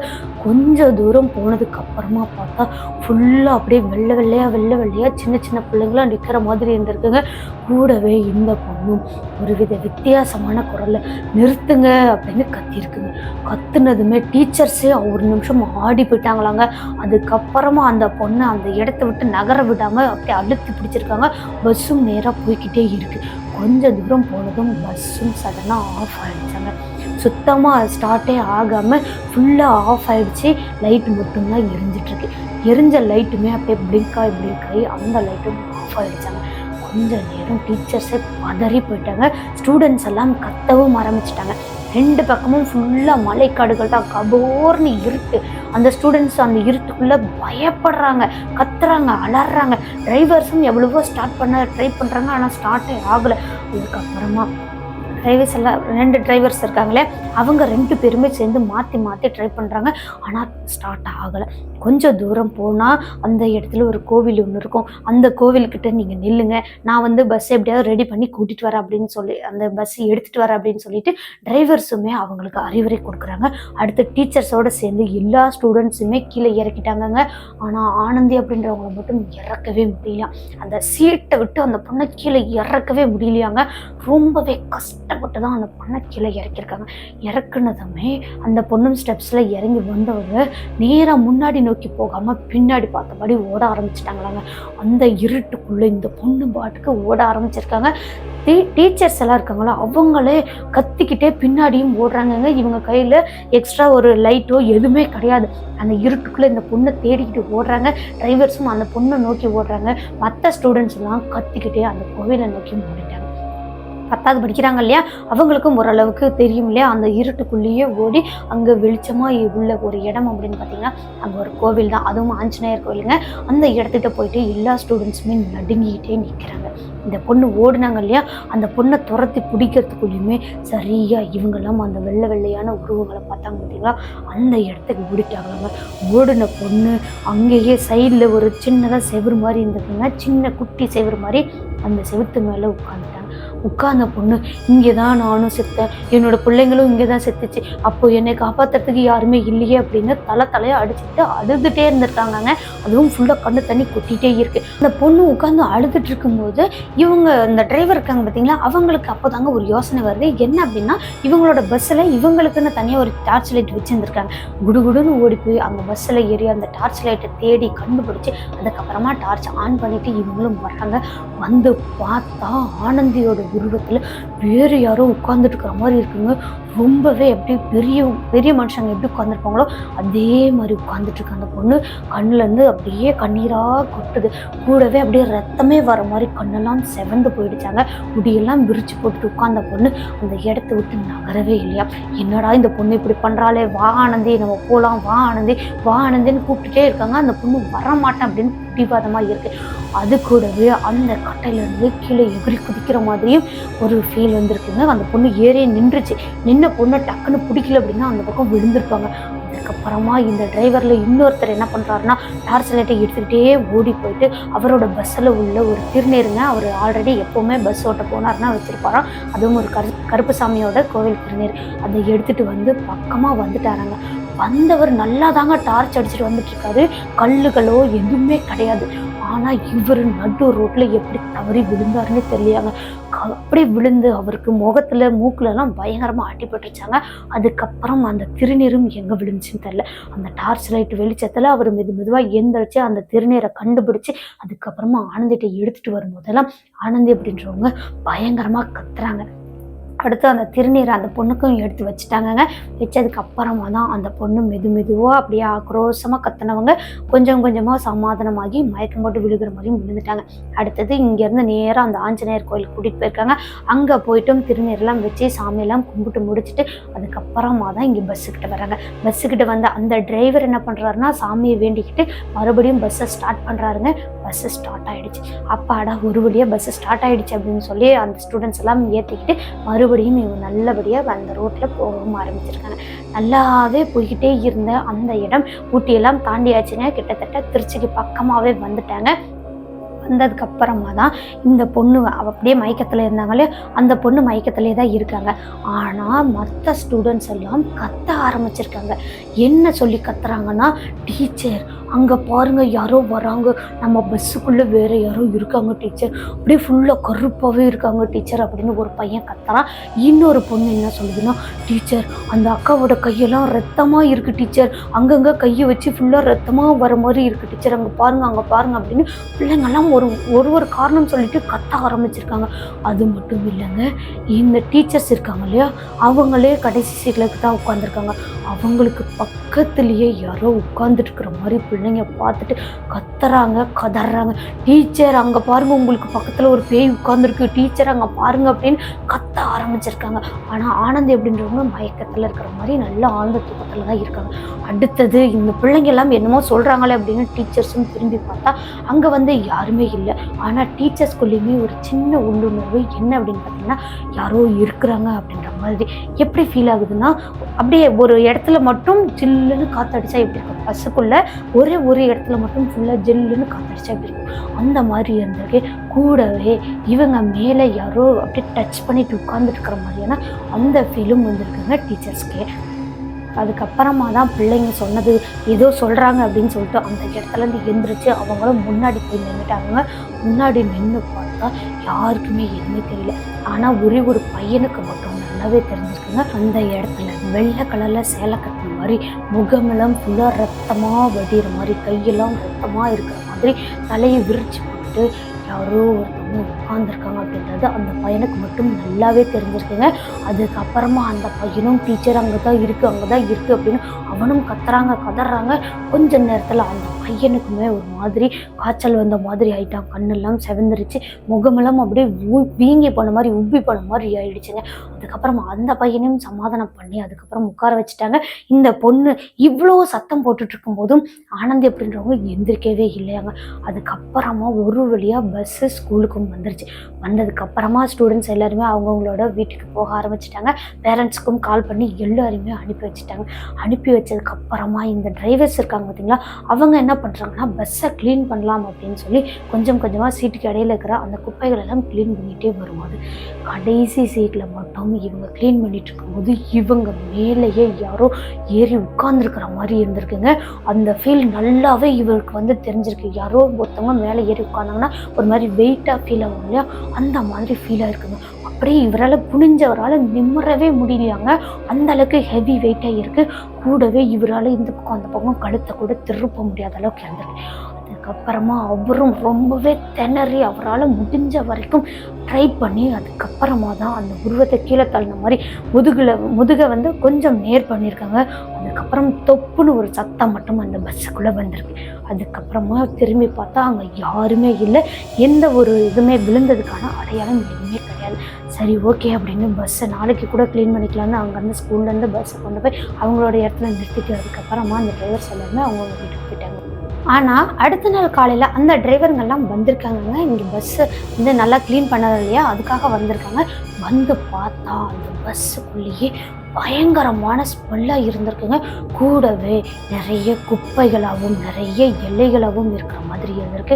கொஞ்சம் தூரம் போனதுக்கு அப்புறமா பார்த்தா ஃபுல்லாக அப்படியே வெள்ளை வெள்ளையாக சின்ன சின்ன பிள்ளைங்களாம் நிற்கிற மாதிரி இருந்திருக்குங்க. கூடவே இந்த பொண்ணும் ஒரு வித வித்தியாசமான குரலில் நிறுத்துங்க அப்படின்னு கத்திருக்குங்க. கத்துனதுமே டீச்சர்ஸே ஒரு நிமிஷம் ஆடி போயிட்டாங்களாங்க. அதுக்கப்புறமா அந்த பொண்ணை அந்த இடத்த விட்டு நகர விடாமல் அப்படியே அழுத்தி பிடிச்சிருக்காங்க. பஸ்ஸும் நேராக போய்கிட்டே இருக்குது. கொஞ்சம் தூரம் போனதும் பஸ்ஸும் சடனாக ஆஃப் ஆகிடுச்சாங்க. சுத்தமாக ஸ்டார்ட்டே ஆகாமல் ஃபுல்லாக ஆஃப் ஆகிடுச்சு. லைட்டு மட்டும்தான் எரிஞ்சிட்ருக்கு. எரிஞ்ச லைட்டுமே அப்படியே பிளிங்க் ஆகி அந்த லைட்டும் ஆஃப் ஆகிடுச்சாங்க. கொஞ்சம் நேரம் டீச்சர்ஸே பதறி போயிட்டாங்க. ஸ்டூடெண்ட்ஸ் எல்லாம் கத்தவும் ஆரம்பிச்சிட்டாங்க. 2 பக்கமும் ஃபுல்லாக மலைக்காடுகள் தான், கபோர்னு இருட்டு. அந்த ஸ்டூடெண்ட்ஸ் அந்த இருட்டுக்குள்ளே பயப்படுறாங்க, கத்துறாங்க, அலறாங்க. டிரைவர்ஸும் எவ்வளவோ ஸ்டார்ட் பண்ண ட்ரை பண்ணுறாங்க, ஆனால் ஸ்டார்ட்டே ஆகலை. அதுக்கப்புறமா டிரைவர்ஸ் எல்லாம் 2 டிரைவர்ஸ் இருக்காங்களே, அவங்க 2 பேருமே சேர்ந்து மாற்றி ட்ரை பண்ணுறாங்க. ஆனால் ஸ்டார்ட் ஆகலை. கொஞ்சம் தூரம் போனால் அந்த இடத்துல ஒரு கோவில் ஒன்று இருக்கும். அந்த கோவில்கிட்ட நீங்கள் நில்லுங்க, நான் வந்து பஸ் எப்படியாவது ரெடி பண்ணி கூட்டிகிட்டு வரேன் அப்படின்னு சொல்லி அந்த பஸ் எடுத்துகிட்டு வரேன் அப்படின்னு சொல்லிட்டு டிரைவர்ஸுமே அவங்களுக்கு அறிவுரை கொடுக்குறாங்க. அடுத்த டீச்சர்ஸோடு சேர்ந்து எல்லா ஸ்டூடெண்ட்ஸுமே கீழே இறக்கிட்டாங்கங்க. ஆனால் ஆனந்தி அப்படின்றவங்களை மட்டும் இறக்கவே முடியலையா. அந்த சீட்டை விட்டு அந்த பொண்ணை கீழே இறக்கவே முடியலையாங்க. ரொம்பவே கஷ்டப்பட்டு தான் அந்த பொண்ணை கீழே இறக்கியிருக்காங்க. இறக்குனதுமே அந்த பொண்ணும் ஸ்டெப்ஸில் இறங்கி வந்தவங்க நேராக முன்னாடி நோக்கி போகாமல் பின்னாடி பார்த்தபடி ஓட ஆரம்பிச்சிட்டாங்களாங்க. அந்த இருட்டுக்குள்ளே இந்த பொண்ணு பாட்டுக்கு ஓட ஆரம்பிச்சிருக்காங்க. டீச்சர்ஸ் எல்லாம் இருக்காங்களா, அவங்களே கத்திக்கிட்டே பின்னாடியும் ஓடுறாங்கங்க. இவங்க கையில் எக்ஸ்ட்ரா ஒரு லைட்டோ எதுவுமே கிடையாது. அந்த இருட்டுக்குள்ளே இந்த பொண்ணை தேடிக்கிட்டு ஓடுறாங்க. டிரைவர்ஸும் அந்த பொண்ணை நோக்கி ஓடுறாங்க. மற்ற ஸ்டூடெண்ட்ஸ் எல்லாம் கத்திக்கிட்டே அந்த கோவிலை நோக்கி ஓடிட்டாங்க. 10வது படிக்கிறாங்க இல்லையா, அவங்களுக்கும் ஓரளவுக்கு தெரியும் இல்லையா. அந்த இருட்டுக்குள்ளேயே ஓடி அங்கே வெளிச்சமாக உள்ள ஒரு இடம் அப்படின்னு பார்த்தீங்கன்னா அங்கே ஒரு கோவில் தான், அதுவும் ஆஞ்சநேயர் கோவிலுங்க. அந்த இடத்துக்கிட்ட போயிட்டு எல்லா ஸ்டூடெண்ட்ஸுமே நடுங்கிக்கிட்டே நிற்கிறாங்க. இந்த பொண்ணு ஓடுனாங்க இல்லையா, அந்த பொண்ணை துரத்தி பிடிக்கிறதுக்குள்ளேயுமே சரியாக இவங்கெல்லாம் அந்த வெள்ளையான உருவங்களை பார்த்தாங்க பார்த்தீங்களா, அந்த இடத்துக்கு ஓடிட்டாங்களாங்க. ஓடின பொண்ணு அங்கேயே சைடில் ஒரு சின்னதாக செவுறு மாதிரி இருந்ததுங்க, சின்ன குட்டி செவுறு மாதிரி. அந்த செவுத்து மேலே உட்கார்ந்த பொண்ணு, இங்கே தான் நானும் செத்தேன், என்னோட பிள்ளைங்களும் இங்கே தான் செத்துச்சு, அப்போ என்னை காப்பாற்றுறதுக்கு யாருமே இல்லையே அப்படின்னு தலையை அடிச்சுட்டு அழுதுகிட்டே இருந்திருக்காங்க. அதுவும் ஃபுல்லாக கண்ணு தண்ணி கொட்டிகிட்டே இருக்குது. அந்த பொண்ணு உட்காந்து அழுதுட்டு இருக்கும்போது இவங்க இந்த டிரைவர் இருக்காங்க பார்த்தீங்களா, அவங்களுக்கு அப்போ தாங்க ஒரு யோசனை வருது. என்ன அப்படின்னா, இவங்களோட பஸ்ஸில் இவங்களுக்குன்னு தனியாக ஒரு டார்ச் லைட் வச்சுருந்துருக்காங்க. குடுகுடுன்னு ஓடி போய் அந்த பஸ்ஸில் ஏறி அந்த டார்ச் லைட்டை தேடி கண்டுபிடிச்சி அதுக்கப்புறமா டார்ச் ஆன் பண்ணிவிட்டு இவங்களும் வர்றாங்க. வந்து பார்த்தா ஆனந்தியோட உருவத்தில் வேறு யாரோ உட்கார்ந்துட்டு இருக்கிற மாதிரி இருக்குங்க. ரொம்பவே எப்படி பெரிய மனுஷங்க எப்படி உட்காந்துருப்பாங்களோ அதே மாதிரி உட்காந்துட்டு இருக்கு. அந்த பொண்ணு கண்ணுலேருந்து அப்படியே கண்ணீராக கொட்டுது. கூடவே அப்படியே ரத்தமே வர மாதிரி கண்ணெல்லாம் செவந்து போயிடுச்சாங்க. முடியெல்லாம் விரிச்சு போட்டுட்டு உட்கார்ந்த பொண்ணு அந்த இடத்த விட்டு நகரவே இல்லையா. என்னடா இந்த பொண்ணு இப்படி பண்ணுறாளே, வா ஆனந்தி நம்ம போகலாம், வா ஆனந்தின்னு கூப்பிட்டுட்டே இருக்காங்க. அந்த பொண்ணு வரமாட்டேன் அப்படின்னு பிடிவாதமாக இருக்குது. அது கூடவே அந்த கட்டையிலேருந்து கீழே எகிரி குதிக்கிற மாதிரியும் ஒரு ஃபீல் வந்துருக்குங்க. அந்த பொண்ணு ஏறே நின்றுச்சு. நின்ன பொண்ணை டக்குன்னு பிடிக்கல அப்படின்னா அந்த பக்கம் விழுந்திருப்பாங்க. அதுக்கப்புறமா இந்த டிரைவரில் இன்னொருத்தர் என்ன பண்ணுறாருன்னா, டார்ச் லைட்டை எடுத்துக்கிட்டே ஓடி போயிட்டு அவரோட பஸ்ஸில் உள்ள ஒரு திருநீருங்க, அவர் ஆல்ரெடி எப்போவுமே பஸ் ஓட்ட போனார்னா வச்சுருப்பாராம், அதுவும் ஒரு கருப்புசாமியோட கோவில் திருநீர், அதை எடுத்துகிட்டு வந்து பக்கமாக வந்துட்டாராங்க. வந்தவர் நல்லா தாங்க டார்ச் அடிச்சுட்டு வந்துட்டுருக்காரு, கல்லுகளோ எதுவுமே கிடையாது. ஆனால் இவர் நடு ரோட்டில் எப்படி தவறி விழுந்தாருன்னு தெரியலையாங்க. அப்படியே விழுந்து அவருக்கு முகத்தில் மூக்குலலாம் பயங்கரமாக அடிபட்டுருச்சாங்க. அதுக்கப்புறம் அந்த திருநீரும் எங்கே விழுந்துச்சுன்னு தெரியல. அந்த டார்ச் லைட் வெளிச்சத்தில் அவர் மெதுவாக எந்திரிச்சு அந்த திருநீரை கண்டுபிடிச்சி அதுக்கப்புறமா ஆனந்திட்ட எடுத்துகிட்டு வரும்போதெல்லாம் ஆனந்தி அப்படின்றவங்க பயங்கரமாக கத்துறாங்க. அடுத்து அந்த திருநீரை அந்த பொண்ணுக்கும் எடுத்து வச்சுட்டாங்கங்க. வச்சதுக்கு அப்புறமா தான் அந்த பொண்ணு மெதுவாக அப்படியே ஆக்ரோஷமாக கத்துனவங்க கொஞ்சம் கொஞ்சமாக சமாதானமாகி மயக்கம் போட்டு விழுகிற மாதிரியும் விழுந்துட்டாங்க. அடுத்தது இங்கேருந்து நேராக அந்த ஆஞ்சநேயர் கோயிலுக்கு கூட்டிகிட்டு போயிருக்காங்க. அங்கே போய்ட்டும் திருநீரெல்லாம் வச்சு சாமியெல்லாம் கும்பிட்டு முடிச்சுட்டு அதுக்கப்புறமா தான் இங்கே பஸ்ஸுக்கிட்ட வராங்க. பஸ்ஸுக்கிட்ட வந்து அந்த டிரைவர் என்ன பண்ணுறாருன்னா சாமியை வேண்டிக்கிட்டு மறுபடியும் பஸ்ஸை ஸ்டார்ட் பண்ணுறாருங்க. பஸ்ஸு ஸ்டார்ட் ஆகிடுச்சு. அப்பாடா ஒரு வழியாக பஸ்ஸு ஸ்டார்ட் ஆகிடுச்சு அப்படின்னு சொல்லி அந்த ஸ்டூடெண்ட்ஸ் எல்லாம் ஏற்றிக்கிட்டு மறுபடியும் இவங்க நல்லபடியாக அந்த ரோட்டில் போகவும் ஆரம்பிச்சிருக்காங்க. நல்லாவே போய்கிட்டே இருந்த அந்த இடம் ஊட்டியெல்லாம் தாண்டியாச்சுங்க. கிட்டத்தட்ட திருச்சிக்கு பக்கமாகவே வந்துட்டாங்க. வந்ததுக்கப்புறமா தான் இந்த பொண்ணு அப்படியே மயக்கத்தில் இருந்தாங்களே அந்த பொண்ணு மயக்கத்திலே தான் இருக்காங்க. ஆனால் மற்ற ஸ்டூடெண்ட்ஸ் எல்லாம் கத்த ஆரம்பிச்சிருக்காங்க. என்ன சொல்லி கத்துறாங்கன்னா, டீச்சர் அங்கே பாருங்கள் யாரோ வராங்க, நம்ம பஸ்ஸுக்குள்ளே வேறு யாரோ இருக்காங்க டீச்சர், அப்படியே ஃபுல்லாக கருப்பாகவே இருக்காங்க டீச்சர் அப்படின்னு ஒரு பையன் கத்துறான். இன்னொரு பொண்ணு என்ன சொல்லுதுன்னா, டீச்சர் அந்த அக்காவோட கையெல்லாம் ரத்தமாக இருக்குது டீச்சர், அங்கங்கே கையை வச்சு ஃபுல்லாக ரத்தமாக வர மாதிரி இருக்குது டீச்சர், அங்கே பாருங்க அப்படின்னு பிள்ளைங்கெல்லாம் ஒரு காரணம் சொல்லிட்டு கத்த ஆரம்பிச்சிருக்காங்க. அது மட்டும் இல்லைங்க, இந்த டீச்சர்ஸ் இருக்காங்க இல்லையா, அவங்களே கடைசி சீட்டில் தான் உட்காந்துருக்காங்க. அவங்களுக்கு பக்கத்துலேயே யாரோ உட்காந்துட்டு இருக்கிற மாதிரி பிள்ளைங்க பார்த்துட்டு கத்துறாங்க கதறாங்க. டீச்சர் அங்கே பாருங்க, உங்களுக்கு பக்கத்தில் ஒரு பேய் உட்காந்துருக்கு டீச்சர் அங்கே பாருங்க அப்படின்னு கத்த ஆரம்பிச்சிருக்காங்க. ஆனால் ஆனந்த் எப்படின்றவங்க மயக்கத்தில் இருக்கிற மாதிரி நல்லா ஆழ்ந்த தூக்கத்தில் தான் இருக்காங்க. அடுத்தது இந்த பிள்ளைங்க எல்லாம் என்னமோ சொல்கிறாங்களே அப்படின்னு டீச்சர்ஸும் திரும்பி பார்த்தா அங்கே வந்து யாருமே இல்லை. ஆனால் டீச்சர்ஸ்குள்ளேயுமே ஒரு சின்ன உள்ளுணர்வு என்ன அப்படின்னு பார்த்தீங்கன்னா, யாரோ இருக்கிறாங்க அப்படின்ற மாதிரி. எப்படி ஃபீல் ஆகுதுன்னா, அப்படியே ஒரு இடத்துல மட்டும் ஜில்லுன்னு காற்றடிச்சா எப்படி இருக்கும், பஸ்ஸுக்குள்ளே ஒரு இடத்துல மட்டும் ஃபுல்லாக ஜில்லுன்னு காற்றடிச்சா எப்படி இருக்கும், அந்த மாதிரி இருந்திருக்கு. கூடவே இவங்க மேலே யாரோ அப்படியே டச் பண்ணிட்டு உட்கார்ந்துட்டு இருக்கிற மாதிரியான அந்த ஃபீலும் வந்திருக்குங்க டீச்சர்ஸ்க்கே. அதுக்கப்புறமா தான் பிள்ளைங்க சொன்னது ஏதோ சொல்கிறாங்க அப்படின்னு சொல்லிட்டு அந்த இடத்துலேருந்து எழுந்திரிச்சு அவங்களும் முன்னாடி போய் நின்றுட்டாங்க. முன்னாடி நின்று பார்த்தா யாருக்குமே எதுவுமே தெரியல. ஆனால் ஒரு பையனுக்கு மட்டும் நல்லாவே தெரிஞ்சிருக்குங்க. அந்த இடத்துல வெள்ளை கலரில் சேலை கட்டின மாதிரி, முகமெல்லாம் ஃபுல்லாக ரத்தமாக வடிகிற மாதிரி, கையெல்லாம் ரத்தமாக இருக்கிற மாதிரி, தலையை விரிச்சு போட்டு யாரோ ஒருத்தவங்க உட்காந்துருக்காங்க அப்படின்றது அந்த பையனுக்கு மட்டும் நல்லாவே தெரிஞ்சிருக்குங்க. அதுக்கப்புறமா அந்த பையனும் டீச்சர் அங்கே தான் இருக்குது அப்படின்னு அவனும் கதறாங்க. கொஞ்ச நேரத்தில் அந்த பையனுக்குமே ஒரு மாதிரி காய்ச்சல் வந்த மாதிரி ஆகிட்டான். கண்ணெல்லாம் செவந்துருச்சு, முகமெல்லாம் அப்படியே வீங்கி போன மாதிரி உப்பி போன மாதிரி ஆயிடுச்சுங்க. அதுக்கப்புறமா அந்த பையனையும் சமாதானம் பண்ணி அதுக்கப்புறம் உட்கார வச்சுட்டாங்க. இந்த பொண்ணு இவ்வளோ சத்தம் போட்டுட்டு இருக்கும் போதும் ஆனந்த் அப்படின்றவங்க எந்திரிக்கவே இல்லையாங்க. அதுக்கப்புறமா ஒரு வழியாக பஸ்ஸு ஸ்கூலுக்கும் வந்துருச்சு. வந்ததுக்கப்புறமா ஸ்டூடெண்ட்ஸ் எல்லாருமே அவங்கவுங்களோட வீட்டுக்கு போக ஆரம்பிச்சிட்டாங்க. பேரண்ட்ஸுக்கும் கால் பண்ணி எல்லாருமே அனுப்பி வச்சுட்டாங்க. அனுப்பி வச்சதுக்கப்புறமா இந்த டிரைவர்ஸ் இருக்காங்க பார்த்தீங்களா, அவங்க என்ன பண்ணுறாங்கன்னா பஸ்ஸை க்ளீன் பண்ணலாம் அப்படின்னு சொல்லி கொஞ்சம் கொஞ்சமாக சீட்டுக்கு இடையில இருக்கிற அந்த குப்பைகள் எல்லாம் க்ளீன் பண்ணிகிட்டே வரும்போது கடைசி சீட்டில் மட்டும் இவங்க க்ளீன் பண்ணிட்டு இருக்கும்போது இவங்க மேலேயே யாரோ ஏறி உட்கார்ந்துருக்கிற மாதிரி இருந்திருக்குங்க. அந்த ஃபீல் நல்லாவே இவருக்கு வந்து தெரிஞ்சிருக்கு. யாரோ ஒருத்தவங்க மேலே ஏறி உட்காந்தாங்கன்னா ஒரு மாதிரி வெயிட்டாக ஃபீல் ஆகும் இல்லையா, அந்த மாதிரி ஃபீல் ஆகிருக்குங்க. அப்படியே இவரால் குனிஞ்சவரால் நிம்மறவே முடியலையாங்க. அந்த அளவுக்கு ஹெவி வெயிட்டாக இருக்குது. கூடவே இவரால் இந்த பக்கம் அந்த பக்கம் கழுத்தை கூட திருப்ப முடியாத அளவுக்கு இருந்திருக்கு. அதுக்கப்புறமா அவரும் ரொம்பவே திணறி அவரால் முடிஞ்ச வரைக்கும் ட்ரை பண்ணி அதுக்கப்புறமா தான் அந்த உருவத்தை கீழே தள்ளின மாதிரி முதுகை வந்து கொஞ்சம் நேர் பண்ணியிருக்காங்க. அதுக்கப்புறம் தொப்புன்னு ஒரு சத்தம் மட்டும் அந்த பஸ்ஸுக்குள்ளே வந்திருக்கு. அதுக்கப்புறமா திரும்பி பார்த்தா அங்கே யாருமே இல்லை. எந்த ஒரு இதுவுமே விழுந்ததுக்கான அடையாளம் எதுவுமே கிடையாது. சரி ஓகே அப்படின்னு பஸ்ஸை நாளைக்கு கூட க்ளீன் பண்ணிக்கலான்னு அங்கேருந்து ஸ்கூல்லேருந்து பஸ்ஸை கொண்டு போய் அவங்களோட இடத்துல நிறுத்திட்டு அதுக்கப்புறமா அந்த டிரைவர்ஸ் எல்லாருமே அவங்களோட வீட்டுக்கு போயிட்டாங்க. ஆனால் அடுத்த நாள் காலையில் அந்த டிரைவருங்கெல்லாம் வந்திருக்காங்க. இங்கே பஸ்ஸு வந்து நல்லா க்ளீன் பண்ணது இல்லையா, அதுக்காக வந்திருக்காங்க. வந்து பார்த்தா அந்த பஸ்ஸுக்குள்ளேயே பயங்கரமான ஸ்மெல்லாக இருந்திருக்குங்க. கூடவே நிறைய குப்பைகளாகவும் நிறைய இலைகளாகவும் இருக்கிற மாதிரி இருந்திருக்கு.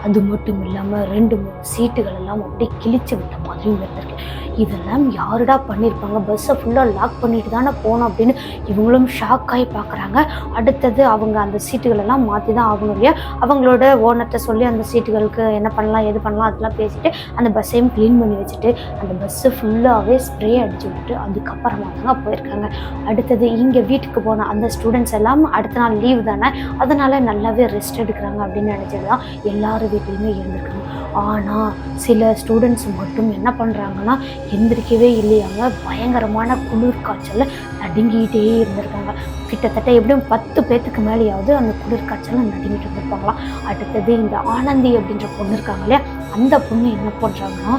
அது மட்டும் இல்லாமல் 2-3 சீட்டுகள் எல்லாம் அப்படியே கிழிச்சு விட்ட மாதிரியும் இருந்திருக்கு. இதெல்லாம் யாருடா பண்ணியிருப்பாங்க, பஸ்ஸை ஃபுல்லாக லாக் பண்ணிட்டு தானே போனோம் அப்படின்னு இவங்களும் ஷாக் ஆகி பார்க்குறாங்க. அடுத்தது அவங்க அந்த சீட்டுகளெல்லாம் மாற்றி தான் ஆகணும் இல்லையா, அவங்களோட ஓனர்கிட்ட சொல்லி அந்த சீட்டுகளுக்கு என்ன பண்ணலாம் எது பண்ணலாம் அதெல்லாம் பேசிட்டு அந்த பஸ்ஸையும் க்ளீன் பண்ணி வச்சுட்டு அந்த பஸ்ஸு ஃபுல்லாகவே ஸ்ப்ரே அடிச்சு விட்டுட்டு அதுக்கப்புறமா தாங்க போயிருக்காங்க. அடுத்தது இங்கே வீட்டுக்கு போன அந்த ஸ்டூடெண்ட்ஸ் எல்லாம் அடுத்த நாள் லீவ் தானே, அதனால் நல்லாவே ரெஸ்ட் எடுக்கிறாங்க அப்படின்னு நினச்சது தான் எல்லாரும் வீட்லேயுமே இருந்திருக்காங்க. ஆனால் சில ஸ்டூடெண்ட்ஸ் மட்டும் என்ன பண்ணுறாங்கன்னா எந்திரிக்கவே இல்லையாங்க. பயங்கரமான குளிர் காய்ச்சல்ல நடுங்கிட்டே இருந்திருக்காங்க. கிட்டத்தட்ட எப்படியும் 10 பேத்துக்கு மேலேயாவது அந்த குளிர் காய்ச்சல் நடுங்கிட்டு இருந்திருப்பாங்களாம். அடுத்தது இந்த ஆனந்தி அப்படின்ற பொண்ணு இருக்காங்க இல்லையா, அந்த பொண்ணு என்ன பண்ணுறாங்கன்னா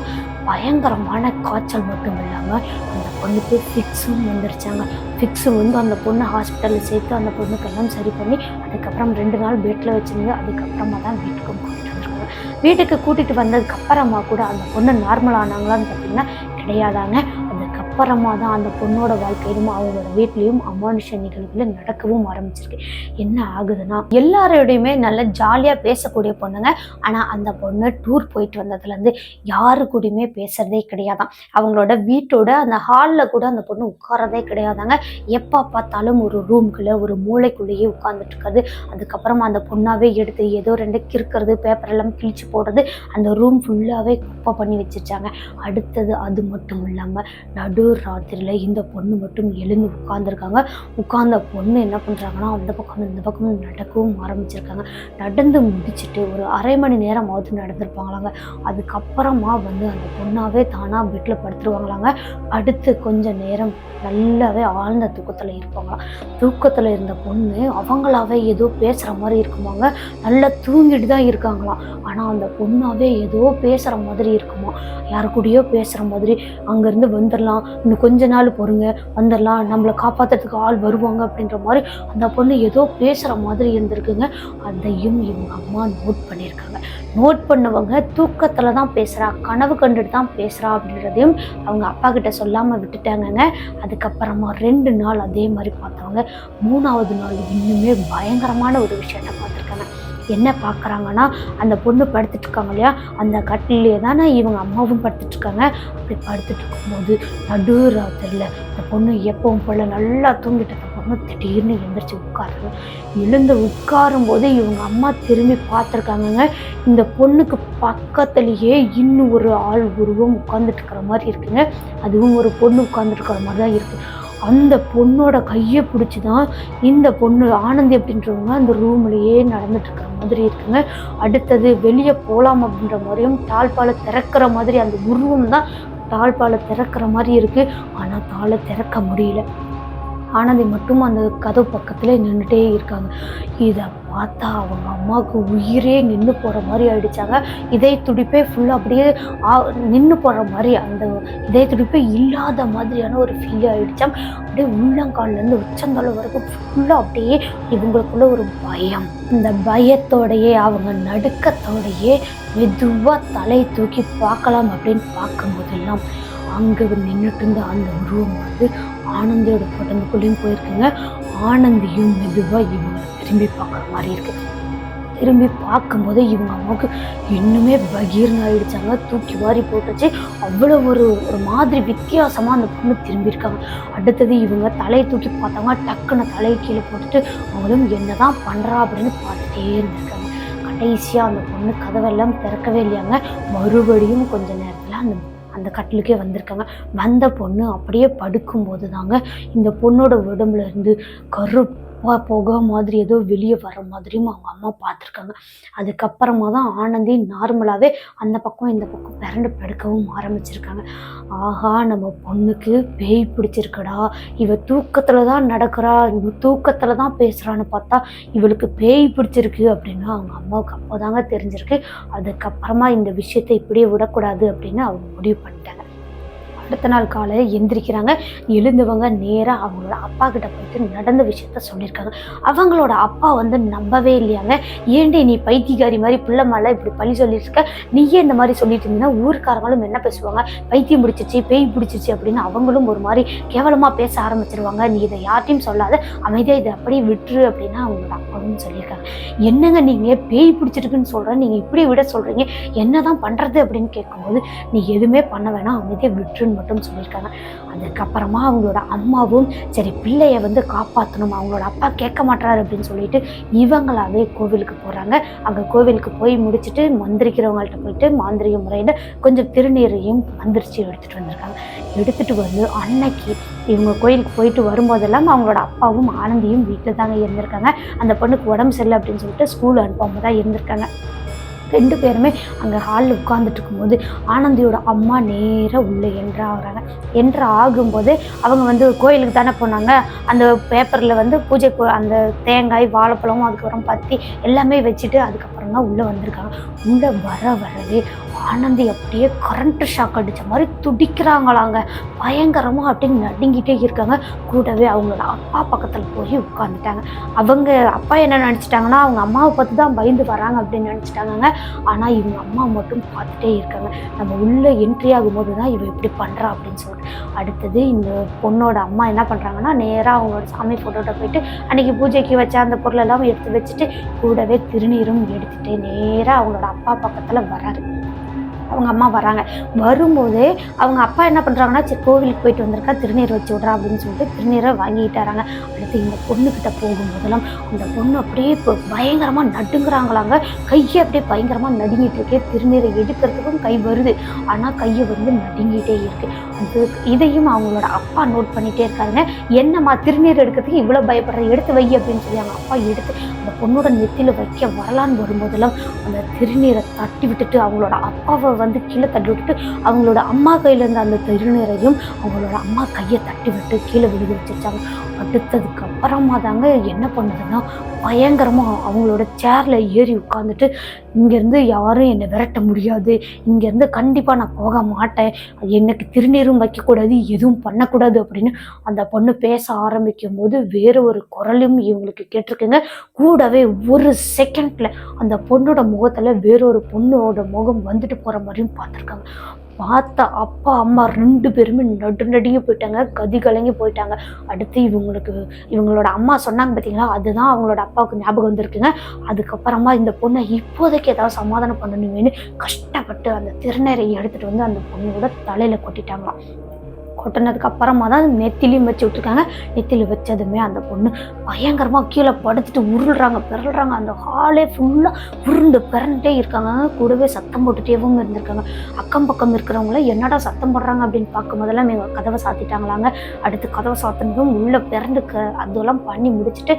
பயங்கரமான காய்ச்சல் மட்டும் இல்லாமல் அந்த பொண்ணுக்கு ஃபிக்ஸும் வந்துருச்சாங்க. ஃபிக்ஸு வந்து அந்த பொண்ணு ஹாஸ்பிட்டலில் சேர்த்து அந்த பொண்ணுக்கெல்லாம் சரி பண்ணி அதுக்கப்புறம் 2 நாள் பெட்டில் வச்சுருந்து அதுக்கப்புறமா தான் வீட்டுக்கு கூட்டிகிட்டு வந்துருக்காங்க. வீட்டுக்கு கூட்டிகிட்டு வந்ததுக்கப்புறமா கூட அந்த பொண்ணு நார்மல் ஆனாங்களான்னு பார்த்தீங்கன்னா கிடையாதாங்க. அதுக்கப்புறமா தான் அந்த பொண்ணோட வாழ்க்கையிலும் அவங்களோட வீட்லேயும் அமானுஷ நிகழ்வுகளை நடக்கவும் ஆரம்பிச்சிருக்கு. என்ன ஆகுதுன்னா, எல்லாரோடையுமே நல்ல ஜாலியாக பேசக்கூடிய பொண்ணுங்க. ஆனால் அந்த பொண்ணு டூர் போயிட்டு வந்ததுலேருந்து யாரு கூடயுமே பேசுறதே கிடையாதான். அவங்களோட வீட்டோட அந்த ஹாலில் கூட அந்த பொண்ணு உட்காரதே கிடையாதாங்க. எப்போ பார்த்தாலும் ஒரு ரூம்குள்ளே ஒரு மூளைக்குள்ளேயே உட்கார்ந்துட்டு இருக்கிறது. அதுக்கப்புறமா அந்த பொண்ணாவே எடுத்து ஏதோ 2 கிறுக்கிறது, பேப்பரெல்லாம் கிழிச்சு போடுறது, அந்த ரூம் ஃபுல்லாகவே குப்பை பண்ணி வச்சிருச்சாங்க. அடுத்தது அது மட்டும் இல்லாமல் நடு ராத்திரியில் இந்த பொண்ணு மட்டும் எழுந்து உட்கார்ந்துருக்காங்க. உட்கார்ந்த பொண்ணு என்ன பண்ணுறாங்கன்னா அந்த பக்கம் இந்த பக்கம் நடக்கவும் ஆரம்பிச்சிருக்காங்க. நடந்து முடிச்சுட்டு ஒரு அரை மணி நேரமாவது நடந்திருப்பாங்களாங்க. அதுக்கப்புறமா வந்து அந்த பொண்ணாவே தானாக பெட்டில் படுத்துருவாங்களாங்க. அடுத்து கொஞ்சம் நேரம் நல்லாவே ஆழ்ந்த தூக்கத்தில் இருப்பாங்களாம். தூக்கத்தில் இருந்த பொண்ணு அவங்களாவே ஏதோ பேசுகிற மாதிரி இருக்குமாங்க. நல்லா தூங்கிட்டு தான் இருக்காங்களாம். ஆனால் அந்த பொண்ணாவே ஏதோ பேசுகிற மாதிரி இருக்குமா, யாரு கூடயோ பேசுகிற மாதிரி. அங்கேருந்து வந்துடலாம், இன்னும் கொஞ்ச நாள் பொறுங்க, வந்துடலாம், நம்மளை காப்பாற்றுறதுக்கு ஆள் வருவாங்க அப்படின்ற மாதிரி அந்த பொண்ணு ஏதோ பேசுகிற மாதிரி இருந்திருக்குங்க. அதையும் இவங்க அம்மா நோட் பண்ணியிருக்காங்க. நோட் பண்ணவங்க தூக்கத்தில் தான் பேசுகிறா, கனவு கண்டுட்டு தான் பேசுகிறா அப்படின்றதையும் அவங்க அப்பா கிட்ட சொல்லாமல் விட்டுட்டாங்கங்க. அதுக்கப்புறமா 2 நாள் அதே மாதிரி பார்த்தவங்க 3ஆவது நாள் இன்னுமே பயங்கரமான ஒரு விஷயத்த பார்த்துருக்காங்க. என்ன பார்க்குறாங்கன்னா, அந்த பொண்ணு படுத்துட்டு இருக்காங்க இல்லையா, அந்த கட்டிலே தானே இவங்க அம்மாவும் படுத்துட்டு இருக்காங்க. அப்படி படுத்துட்டு இருக்கும்போது நடு ராத்திரியில் இந்த பொண்ணு எப்பவும் போல நல்லா தூங்கிட்டு இருக்க பொண்ணு திடீர்னு எழுந்திரிச்சு உட்காருங்க. எழுந்து உட்காரும் போது இவங்க அம்மா திரும்பி பார்த்துருக்காங்கங்க. இந்த பொண்ணுக்கு பக்கத்துலேயே இன்னும் ஒரு ஆள் உருவம் உட்கார்ந்துட்டு இருக்கிற மாதிரி இருக்குங்க. அதுவும் ஒரு பொண்ணு உட்கார்ந்துட்டு இருக்கிற மாதிரி தான் இருக்குது. அந்த பொண்ணோட கையை பிடிச்சி தான் இந்த பொண்ணு ஆனந்தி அப்படின்றவங்க அந்த ரூம்லேயே நடந்துட்டு இருக்கிற மாதிரி இருக்குங்க. அடுத்தது வெளியே போகலாம் அப்படின்ற மாதிரியும் தாழ்பாலை திறக்கிற மாதிரி அந்த உருவம் தான் தாழ்பாலை திறக்கிற மாதிரி இருக்குது. ஆனால் தாளை திறக்க முடியல. ஆனந்தி மட்டும் அந்த கதவு பக்கத்துல நின்றுட்டே இருக்காங்க. இதை பார்த்தா அவங்க அம்மாவுக்கு உயிரே நின்று போகிற மாதிரி ஆயிடுச்சாங்க. இதய துடிப்பே ஃபுல்லாக அப்படியே நின்று போகிற மாதிரி, அந்த இதய துடிப்பே இல்லாத மாதிரியான ஒரு ஃபீல் ஆகிடுச்சாம். அப்படியே உள்ளங்கால்லேருந்து உச்சந்தலை வரைக்கும் ஃபுல்லாக அப்படியே இவங்களுக்குள்ள ஒரு பயம். இந்த பயத்தோடையே அவங்க நடுக்கத்தோடையே மெதுவாக தலையை தூக்கி பார்க்கலாம் அப்படின்னு பார்க்கும்போதெல்லாம் அங்கே நின்றுட்டு இருந்த அந்த உருவம் வந்து ஆனந்தியோட உடம்புக்குள்ளேயும் போயிருக்குங்க. ஆனந்தியும் மெதுவாக இவங்களை திரும்பி பார்க்குற மாதிரி இருக்கு. திரும்பி பார்க்கும்போது இவங்க அம்மாவுக்கு இன்னுமே பகீர்னு ஆயிடுச்சாங்க. தூக்கி வாரி போட்டுச்சு. அவ்வளோ ஒரு மாதிரி வித்தியாசமாக அந்த பொண்ணு திரும்பியிருக்காங்க. அடுத்தது இவங்க தலையை தூக்கி பார்த்தாங்க. டக்குன்னு தலையை கீழே போட்டுட்டு அவங்களும் என்ன தான் பண்ணுறா அப்படின்னு பார்த்துட்டே இருந்திருக்காங்க. கடைசியாக அந்த பொண்ணு கதவெல்லாம் திறக்கவே இல்லையாங்க. மறுபடியும் கொஞ்ச நேரத்தில் அந்த கட்டிலுக்கே வந்திருக்காங்க. வந்த பொண்ணு அப்படியே படுக்கும்போது தாங்க இந்த பொண்ணோட உடம்புல இருந்து கருப்பாக புகை மாதிரி ஏதோ வெளியே வர மாதிரியும் அவங்க அம்மா பார்த்துருக்காங்க. அதுக்கப்புறமா தான் ஆனந்தி நார்மலாகவே அந்த பக்கம் இந்த பக்கம் பிறண்டு படுக்கவும் ஆரம்பிச்சிருக்காங்க. ஆஹா, நம்ம பொண்ணுக்கு பேய் பிடிச்சிருக்கடா, இவ தூக்கத்தில் தான் நடக்கிறா, இவ தூக்கத்தில் தான் பேசுகிறான்னு பார்த்தா இவளுக்கு பேய் பிடிச்சிருக்கு அப்படின்னு அவங்க அம்மாவுக்கு அப்போ தாங்க தெரிஞ்சிருக்கு. அதுக்கப்புறமா இந்த விஷயத்தை இப்படியே விடக்கூடாது அப்படின்னு அவங்க முடிவு பண்ணிட்டாங்க. அடுத்த நாள் காலையில் எந்திரிக்கிறாங்க. எழுந்தவங்க நேராக அவங்களோட அப்பா கிட்ட போயிட்டு நடந்த விஷயத்த சொல்லியிருக்காங்க. அவங்களோட அப்பா வந்து நம்பவே இல்லையாங்க. ஏண்டி நீ பைத்தியக்காரி மாதிரி பிள்ளை மேலே இப்படி பழி சொல்லிட்டு இருக்க, நீயே இந்த மாதிரி சொல்லிட்டு இருந்தீங்கன்னா ஊருக்காரங்களும் என்ன பேசுவாங்க, பைத்தியம் பிடிச்சிச்சு பேய் பிடிச்சிச்சு அப்படின்னு அவங்களும் ஒரு மாதிரி கேவலமாக பேச ஆரம்பிச்சிருவாங்க. நீ இதை யார்ட்டையும் சொல்லாத, அமைதியாக இதை அப்படியே விட்டுரு அப்படின்னு அவங்களோட அப்பாவும் சொல்லியிருக்காங்க. என்னங்க நீங்கள் பேய் பிடிச்சிருக்குன்னு சொல்கிறேன், நீங்கள் இப்படி விட சொல்கிறீங்க, என்ன தான் பண்ணுறது அப்படின்னு கேட்கும்போது நீ எதுவுமே பண்ண வேணாம், அமைதியாக விட்டுருன்னு மட்டும் சொல்லியிருக்காங்க. அதுக்கப்புறமா அவங்களோட அம்மாவும் சரி பிள்ளைய வந்து காப்பாற்றணும், அவங்களோட அப்பா கேட்க மாட்டாரு அப்படின்னு சொல்லிட்டு இவங்களாவே கோவிலுக்கு போகிறாங்க. அங்கே கோவிலுக்கு போய் முடிச்சுட்டு மந்திரிக்கிறவங்கள்ட்ட போயிட்டு மாந்திரிக முறையில் கொஞ்சம் திருநீரையும் மந்திரிச்சு எடுத்துகிட்டு வந்திருக்காங்க. எடுத்துகிட்டு வந்து அன்னைக்கு இவங்க கோயிலுக்கு போயிட்டு வரும்போதெல்லாம் அவங்களோட அப்பாவும் ஆனந்தியும் வீட்டில் தாங்க இருந்திருக்காங்க. அந்த பொண்ணுக்கு உடம்பு சரியில்லை அப்படின்னு சொல்லிட்டு ஸ்கூல் அனுப்பாமல் தான் இருந்திருக்காங்க. 2 பேருமே அங்கே ஹாலில் உட்காந்துட்டு இருக்கும்போது ஆனந்தியோட அம்மா நேராக உள்ளே ஆகுறாங்க. ஆகும்போது அவங்க வந்து கோயிலுக்கு தானே போனாங்க. அந்த பேப்பரில் வந்து பூஜை அந்த தேங்காய் வாழைப்பழமும் அதுக்கப்புறம் பத்தி எல்லாமே வச்சுட்டு அதுக்கப்புறம் தான் உள்ளே வந்திருக்காங்க. உள்ளே வரவே ஆனந்தி அப்படியே கரண்ட் ஷாக் அடித்த மாதிரி துடிக்கிறாங்களாங்க. பயங்கரமாக அப்படின்னு நடுங்கிட்டே இருக்காங்க. கூடவே அவங்களோட அப்பா பக்கத்தில் போய் உட்காந்துட்டாங்க. அவங்க அப்பா என்ன நினச்சிட்டாங்கன்னா அவங்க அம்மாவை பார்த்து தான் பயந்து வராங்க அப்படின்னு நினச்சிட்டாங்க. ஆனால் இவங்க அம்மா மட்டும் பார்த்துட்டே இருக்காங்க. நம்ம உள்ளே என்ட்ரி ஆகும்போது தான் இவ இப்படி பண்ணுறா அப்படின்னு சொல்லிட்டு. அடுத்தது இந்த பொண்ணோட அம்மா என்ன பண்ணுறாங்கன்னா நேராக அவங்களோட சாமி ஃபோட்டோட்ட போயிட்டு அன்றைக்கி பூஜைக்கு வச்ச அந்த பொருளெல்லாம் எடுத்து வச்சுட்டு கூடவே திருநீரும் எடுத்துகிட்டு நேராக அவங்களோட அப்பா பக்கத்தில் வராரு. அவங்க அம்மா வராங்க. வரும்போதே அவங்க அப்பா என்ன பண்ணுறாங்கன்னா சரி கோவிலுக்கு போயிட்டு வந்திருக்கா திருநீர் வச்சு விட்றா அப்படின்னு சொல்லிட்டு திருநீரை வாங்கிட்டாராங்க. அடுத்து இந்த பொண்ணுக்கிட்ட போகும்போதெல்லாம் அந்த பொண்ணு அப்படியே இப்போ பயங்கரமாக நடுங்குறாங்களாங்க. கையை அப்படியே பயங்கரமாக நடுங்கிட்டு இருக்கு. திருநீரை எடுக்கிறதுக்கும் கை வருது, ஆனால் கையை வந்து நடுங்கிட்டே இருக்கு. அது இதையும் அவங்களோட அப்பா நோட் பண்ணிகிட்டே இருக்காருங்க. என்னம்மா திருநீர் எடுக்கிறதுக்கு இவ்வளோ பயப்படுற, எடுத்து வை அப்படின்னு சொல்லி அவங்க அப்பா எடுத்து அந்த பொண்ணோட நெத்தியில் வைக்க வரலான்னு வரும்போதெல்லாம் அந்த திருநீரை தட்டி விட்டுட்டு அவங்களோட அப்பாவை வந்து கீழே தட்டி விட்டுட்டு அவங்களோட அம்மா கையில் இருந்த அந்த திருநீரையும் அவங்களோட அம்மா கையை தட்டி விட்டு கீழே விழுக வச்சிருச்சாங்க. அடுத்ததுக்கு அப்புறமா தாங்க என்ன பண்ணுதுன்னா பயங்கரமாக அவங்களோட சேரில் ஏறி உட்காந்துட்டு இங்கேருந்து யாரும் என்னை விரட்ட முடியாது, இங்கேருந்து கண்டிப்பாக நான் போக மாட்டேன், எனக்கு திருநீரும் வைக்கக்கூடாது, எதுவும் பண்ணக்கூடாது அப்படின்னு அந்த பொண்ணு பேச ஆரம்பிக்கும் போது வேறு ஒரு குரலும் இவங்களுக்கு கேட்டிருக்குங்க. கூடவே ஒரு செகண்டில் அந்த பொண்ணோட முகத்தில் வேறொரு பொண்ணோட முகம் வந்துட்டு போகிற மாதிரியும் பார்த்துருக்காங்க. பார்த்த அப்பா அம்மா 2 பேருமே நடுநடுங்கி போயிட்டாங்க, கதி கலங்கி போயிட்டாங்க. அடுத்து இவங்களோட அம்மா சொன்னாங்க பார்த்தீங்களா, அதுதான் அவங்களோட அப்பாவுக்கு ஞாபகம் வந்திருக்குங்க. அதுக்கப்புறமா இந்த பொண்ணை இப்போதைக்கு ஏதாவது சமாதானம் பண்ணணுமேனு கஷ்டப்பட்டு அந்த திருநீரை எடுத்துகிட்டு வந்து அந்த பொண்ணோட தலையில் கொட்டிட்டாங்களாம். கொட்டினதுக்கு அப்புறமா தான் நெத்திலையும் வச்சு விட்டுருக்காங்க. நெத்தியில் வச்சதுமே அந்த பொண்ணு பயங்கரமாக கீழே படுத்துட்டு பிறல்றாங்க. அந்த ஹாலே ஃபுல்லாக உருண்டு பிறந்துட்டே இருக்காங்க. கூடவே சத்தம் போட்டுட்டேவும் இருந்திருக்காங்க. அக்கம் பக்கம் இருக்கிறவங்கள என்னடா சத்தம் போடுறாங்க அப்படின்னு பார்க்கும் போதெல்லாம் இவங்க கதவை சாத்திட்டாங்களாங்க. அடுத்து கதவை சாத்தினதும் உள்ளே பிறந்து அதெல்லாம் பண்ணி முடிச்சுட்டு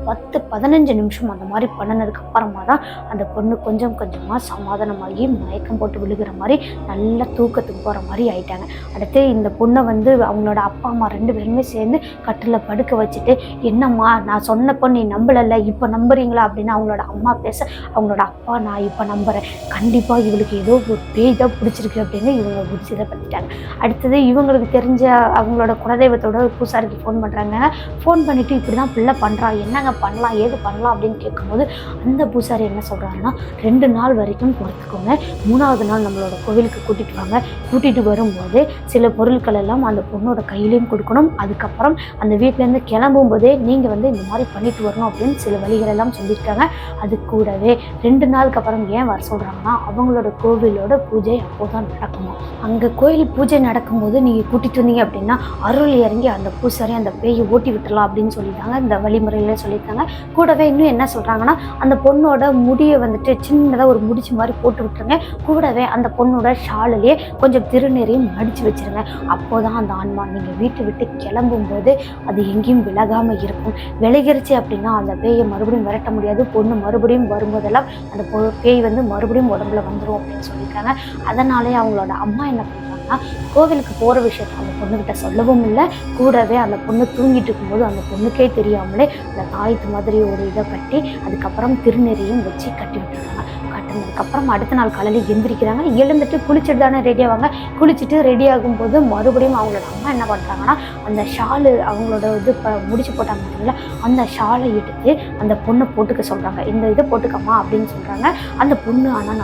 10-15 நிமிஷம் அந்த மாதிரி பண்ணினதுக்கு அப்புறமா தான் அந்த பொண்ணு கொஞ்சம் கொஞ்சமாக சமாதானமாகி மயக்கம் போட்டு விழுகிற மாதிரி நல்லா தூக்கத்துக்கு போகிற மாதிரி ஆயிட்டாங்க. அடுத்து இந்த பொண்ணை வந்து அவங்களோட அப்பா அம்மா 2 பேருமே சேர்ந்து கட்டில் படுக்க வச்சுட்டு என்னம்மா நான் சொன்னப்போ நீ நம்பலல்ல, இப்போ நம்புறீங்களா அப்படின்னு அவங்களோட அம்மா பேச அவங்களோட அப்பா நான் இப்போ நம்புகிறேன், கண்டிப்பாக இவளுக்கு ஏதோ ஒரு பேய் தான் பிடிச்சிருக்கு அப்படின்னு இவங்க பிடிச்சதை பற்றிட்டாங்க. அடுத்தது இவங்களுக்கு தெரிஞ்ச அவங்களோட குலதெய்வத்தோட பூசாரிக்கு ஃபோன் பண்ணுறாங்க. ஃபோன் பண்ணிவிட்டு இப்படி தான் பிள்ளை பண்ணுறா, என்னங்க பண்ணலாம் ஏது பண்ணலாம் அப்படின்னு கேட்கும்போது அந்த பூசாரி என்ன சொல்கிறாருன்னா 2 நாள் வரைக்கும் பொறுத்துக்கோங்க, 3ஆவது நாள் நம்மளோட கோவிலுக்கு கூட்டிகிட்டு வாங்க, கூட்டிகிட்டு வரும்போது சில பொருட்கள் எல்லாம் அந்த பொண்ணோட கையிலையும் கொடுக்கணும், அதுக்கப்புறம் அந்த வீட்டிலேருந்து கிளம்பும் போதே நீங்கள் வந்து இந்த மாதிரி பண்ணிட்டு வரணும் அப்படின்னு சில வழிகள் எல்லாம் சொல்லியிருக்காங்க. அது கூடவே 2 நாளுக்கு அப்புறம் ஏன் வர சொல்கிறாங்கன்னா அவங்களோட கோவிலோட பூஜை அப்போதான் நடக்குமா. அங்கே கோயில் பூஜை நடக்கும்போது நீங்கள் கூட்டிகிட்டு வந்தீங்க அப்படின்னா அருள் இறங்கி அந்த பூசாரி அந்த பேயை ஓட்டி விட்டுலாம் அப்படின்னு சொல்லியிருக்காங்க. இந்த வழிமுறையில சொல்லியிருக்காங்க. கூடவே இன்னும் என்ன சொல்கிறாங்கன்னா அந்த பொண்ணோட முடியை வந்துட்டு சின்னதாக ஒரு முடிச்சு மாதிரி போட்டு விட்டுருங்க. கூடவே அந்த பொண்ணோட ஷாலிலேயே கொஞ்சம் திருநீரையும் மடித்து வச்சுருங்க. அப்போதான் அந்த ஆன்மா நீங்கள் வீட்டை விட்டு கிளம்பும்போது அது எங்கேயும் விலகாமல் இருக்கும். விலகிருச்சு அப்படின்னா அந்த பேயை மறுபடியும் விரட்ட முடியாது. பொண்ணு மறுபடியும் வரும்போதெல்லாம் அந்த பேய் வந்து மறுபடியும் உடம்புல வந்துடும் அப்படின்னு சொல்லியிருக்காங்க. அதனாலே அவங்களோட அம்மா என்ன பண்ணுறாங்கன்னா கோவிலுக்கு போகிற விஷயத்தை அந்த பொண்ணுக்கிட்ட சொல்லவும் இல்லை. கூடவே அந்த பொண்ணு தூங்கிட்டு இருக்கும்போது அந்த பொண்ணுக்கே தெரியாமலே அந்த தாயத்து மாதிரி ஒரு இதை கட்டி அதுக்கப்புறம் திருநெறியும் வச்சு கட்டி விட்டுருக்காங்க. கட்டினதுக்கப்புறம் அடுத்த நாள் காலையில் எந்திரிக்கிறாங்க. எழுந்துட்டு குளிச்சுட்டு தானே ரெடி ஆவாங்க. குளிச்சுட்டு ரெடி ஆகும்போது மறுபடியும் அவங்களோட அம்மா என்ன பண்ணுறாங்கன்னா அந்த ஷாலு அவங்களோட இது முடிச்சு போட்டாங்க பார்த்தீங்களா, அந்த ஷாலை எடுத்து அந்த பொண்ணை போட்டுக்க சொல்கிறாங்க. இந்த இதை போட்டுக்கம்மா அப்படின்னு சொல்கிறாங்க. அந்த பொண்ணு ஆனால்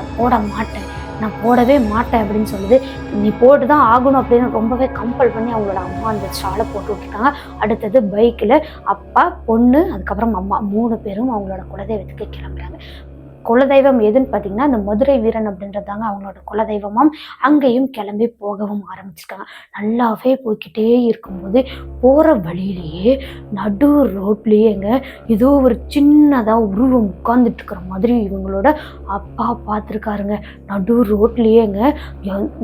நான் போடவே மாட்டேன் அப்படின்னு சொல்லுது. நீ போட்டு தான் ஆகணும் அப்படின்னு ரொம்பவே கம்பல் பண்ணி அவங்களோட அம்மா அந்த ஷாலை போட்டு விட்டுருக்காங்க. அடுத்தது பைக்கில் அப்பா பொண்ணு அதுக்கப்புறம் அம்மா 3 பேரும் அவங்களோட குலதெய்வத்துக்கு கிளம்புறாங்க. குலதெய்வம் எதுன்னு பார்த்தீங்கன்னா இந்த மதுரை வீரன் அப்படின்றதாங்க அவங்களோட குலதெய்வமும். அங்கேயும் கிளம்பி போகவும் ஆரம்பிச்சிருக்காங்க. நல்லாவே போய்கிட்டே இருக்கும்போது போகிற வழியிலேயே நடு ரோட்லேயேங்க ஏதோ ஒரு சின்னதாக உருவம் உட்கார்ந்துட்டு இருக்கிற மாதிரி இவங்களோட அப்பா பார்த்துருக்காருங்க. நடு ரோட்லேயேங்க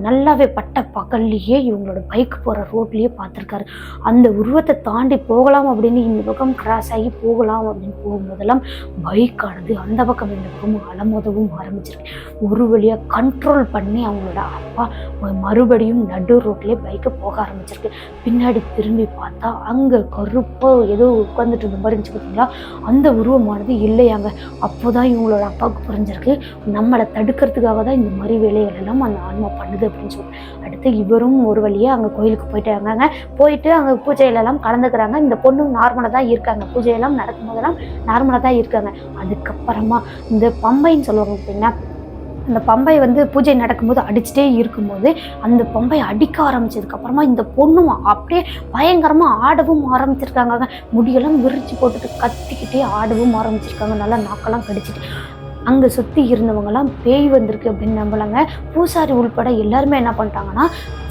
நல்லாவே பட்ட பகல்லையே இவங்களோட பைக் போகிற ரோட்லேயே பார்த்துருக்காரு. அந்த உருவத்தை தாண்டி போகலாம் அப்படின்னு இந்த பக்கம் கிராஸ் ஆகி போகலாம் அப்படின்னு போகும்போதெல்லாம் பைக்கானது அந்த பக்கம் இந்த பக்கம் அழுகவும் அலமோதவும் ஆரம்பிச்சிருக்கு. ஒரு வழியாக கண்ட்ரோல் பண்ணி அவங்களோட அப்பா மறுபடியும் நடு ரோட்லேயே பைக்கை போக ஆரம்பிச்சிருக்கு. பின்னாடி திரும்பி பார்த்தா அங்கே கருப்பாக ஏதோ உட்காந்துட்டு இருந்த மாதிரி இருந்துச்சு பார்த்தீங்களா, அந்த உருவமானது இல்லையாங்க. அப்போதான் இவங்களோட அப்பாவுக்கு புரிஞ்சிருக்கு, நம்மளை தடுக்கிறதுக்காக தான் இந்த மாதிரி வேலைகள் எல்லாம் அந்த ஆன்மா பண்ணுது அப்படின்னு சொல்லிட்டு. அடுத்து இவரும் ஒரு வழியாக அங்கே கோயிலுக்கு போயிட்டாங்க. போயிட்டு அங்கே பூஜையிலெல்லாம் கலந்துக்கிறாங்க. இந்த பொண்ணு நார்மலாக தான் இருக்காங்க, பூஜையெல்லாம் நடக்கும்போதெல்லாம் நார்மலாக தான் இருக்காங்க. அதுக்கப்புறமா இந்த பம்பைன்னு சொல்லுவாங்க பார்த்தீங்கன்னா, அந்த பம்பை பூஜை நடக்கும்போது அடிச்சுட்டே இருக்கும்போது அந்த பம்பை அடிக்க ஆரம்பிச்சதுக்கப்புறமா இந்த பொண்ணும் அப்படியே பயங்கரமாக ஆடவும் ஆரம்பிச்சிருக்காங்க. முடியெல்லாம் விரிச்சு போட்டுட்டு கத்திக்கிட்டே ஆடவும் ஆரம்பிச்சிருக்காங்க, நல்லா நாக்கெல்லாம் கடிச்சிட்டு. அங்கே சுற்றி இருந்தவங்கலாம் பேய் வந்திருக்கு அப்படின்னு நம்பலாங்க. பூசாரி உள்பட எல்லாருமே என்ன பண்ணிட்டாங்கன்னா,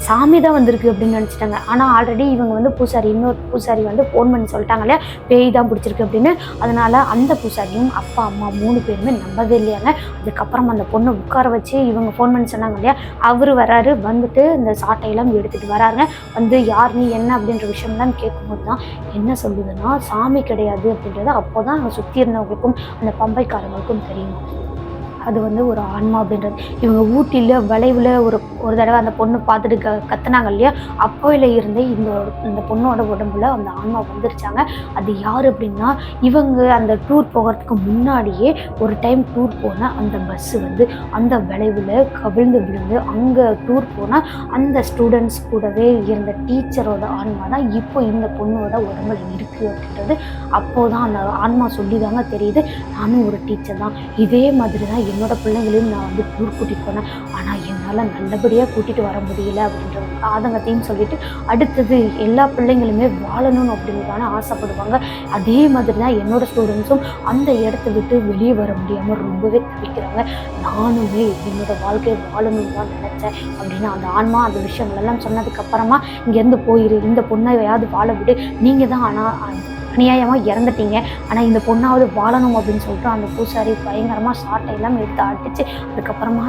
சாமி தான் வந்திருக்கு அப்படின்னு நினச்சிட்டாங்க. ஆனால் ஆல்ரெடி இவங்க பூசாரி, இன்னொரு பூசாரி ஃபோன் பண்ணி சொல்லிட்டாங்க இல்லையா, பேய் தான் பிடிச்சிருக்கு அப்படின்னு. அதனால் அந்த பூசாரியும் அப்பா அம்மா 3 பேருமே நம்பவே இல்லையாங்க. அதுக்கப்புறம் அந்த பொண்ணை உட்கார வச்சு இவங்க ஃபோன் பண்ணி சொன்னாங்க இல்லையா, அவர் வராரு, வந்துட்டு இந்த சாட்டையெல்லாம் எடுத்துகிட்டு வராருங்க. யார் நீ என்ன அப்படின்ற விஷயம்லாம் கேட்கும்போது தான் என்ன சொல்லுதுன்னா, சாமி கிடையாது அப்படின்றது அப்போ தான் அங்கே சுற்றி இருந்தவங்களுக்கும் அந்த பம்பைக்காரங்களுக்கும் தெரியும். அது ஒரு ஆன்மா அப்படின்றது. இவங்க ஊட்டியில் வளைவில் ஒரு தடவை அந்த பொண்ணு பார்த்துட்டு கத்துனாங்க இல்லையா, அப்போயில இருந்தே இந்த பொண்ணோட உடம்புல அந்த ஆன்மா வந்துருச்சாங்க. அது யார் அப்படின்னா, இவங்க அந்த டூர் போகிறதுக்கு முன்னாடியே ஒரு டைம் டூர் போன அந்த பஸ்ஸு அந்த வளைவில் கவிழ்ந்து விழுந்து அங்கே டூர் போனால் அந்த ஸ்டூடெண்ட்ஸ் கூடவே இருந்த டீச்சரோட ஆன்மா தான் இப்போ இந்த பொண்ணோட உடம்புல இருக்குது அப்படின்றது அப்போதான் அந்த ஆன்மா சொல்லி தாங்க தெரியுது. நானும் ஒரு டீச்சர் தான், இதே மாதிரி தான் என்னோட பிள்ளைங்களையும் நான் டூர் கூட்டிகிட்டு போனேன், ஆனால் என்னால் நல்லபடியாக கூட்டிகிட்டு வர முடியல அப்படின்ற ஆதங்கத்தையும் சொல்லிட்டு, அடுத்தது எல்லா பிள்ளைங்களுமே வாழணும் அப்படின்றதான ஆசைப்படுவாங்க. அதே மாதிரி தான் என்னோட ஸ்டூடெண்ட்ஸும் அந்த இடத்த விட்டு வெளியே வர முடியாமல் ரொம்பவே தவிக்கிறாங்க. நானுமே என்னோட வாழ்க்கையை வாழணும்னு தான் நினச்சேன் அப்படின்னு அந்த ஆன்மா அந்த விஷயங்களெல்லாம் சொன்னதுக்கப்புறமா, இங்கேருந்து போயிரு, இந்த பொண்ணை யாவது வாழ விடு, நீங்கள் தான் ஆனால் அநியாயமாக இறந்துட்டீங்க, ஆனால் இந்த பொண்ணாவது வாழணும் அப்படின்னு சொல்லிட்டு அந்த பூசாரி பயங்கரமாக சாட்டையெல்லாம் எடுத்து அடித்து அதுக்கப்புறமா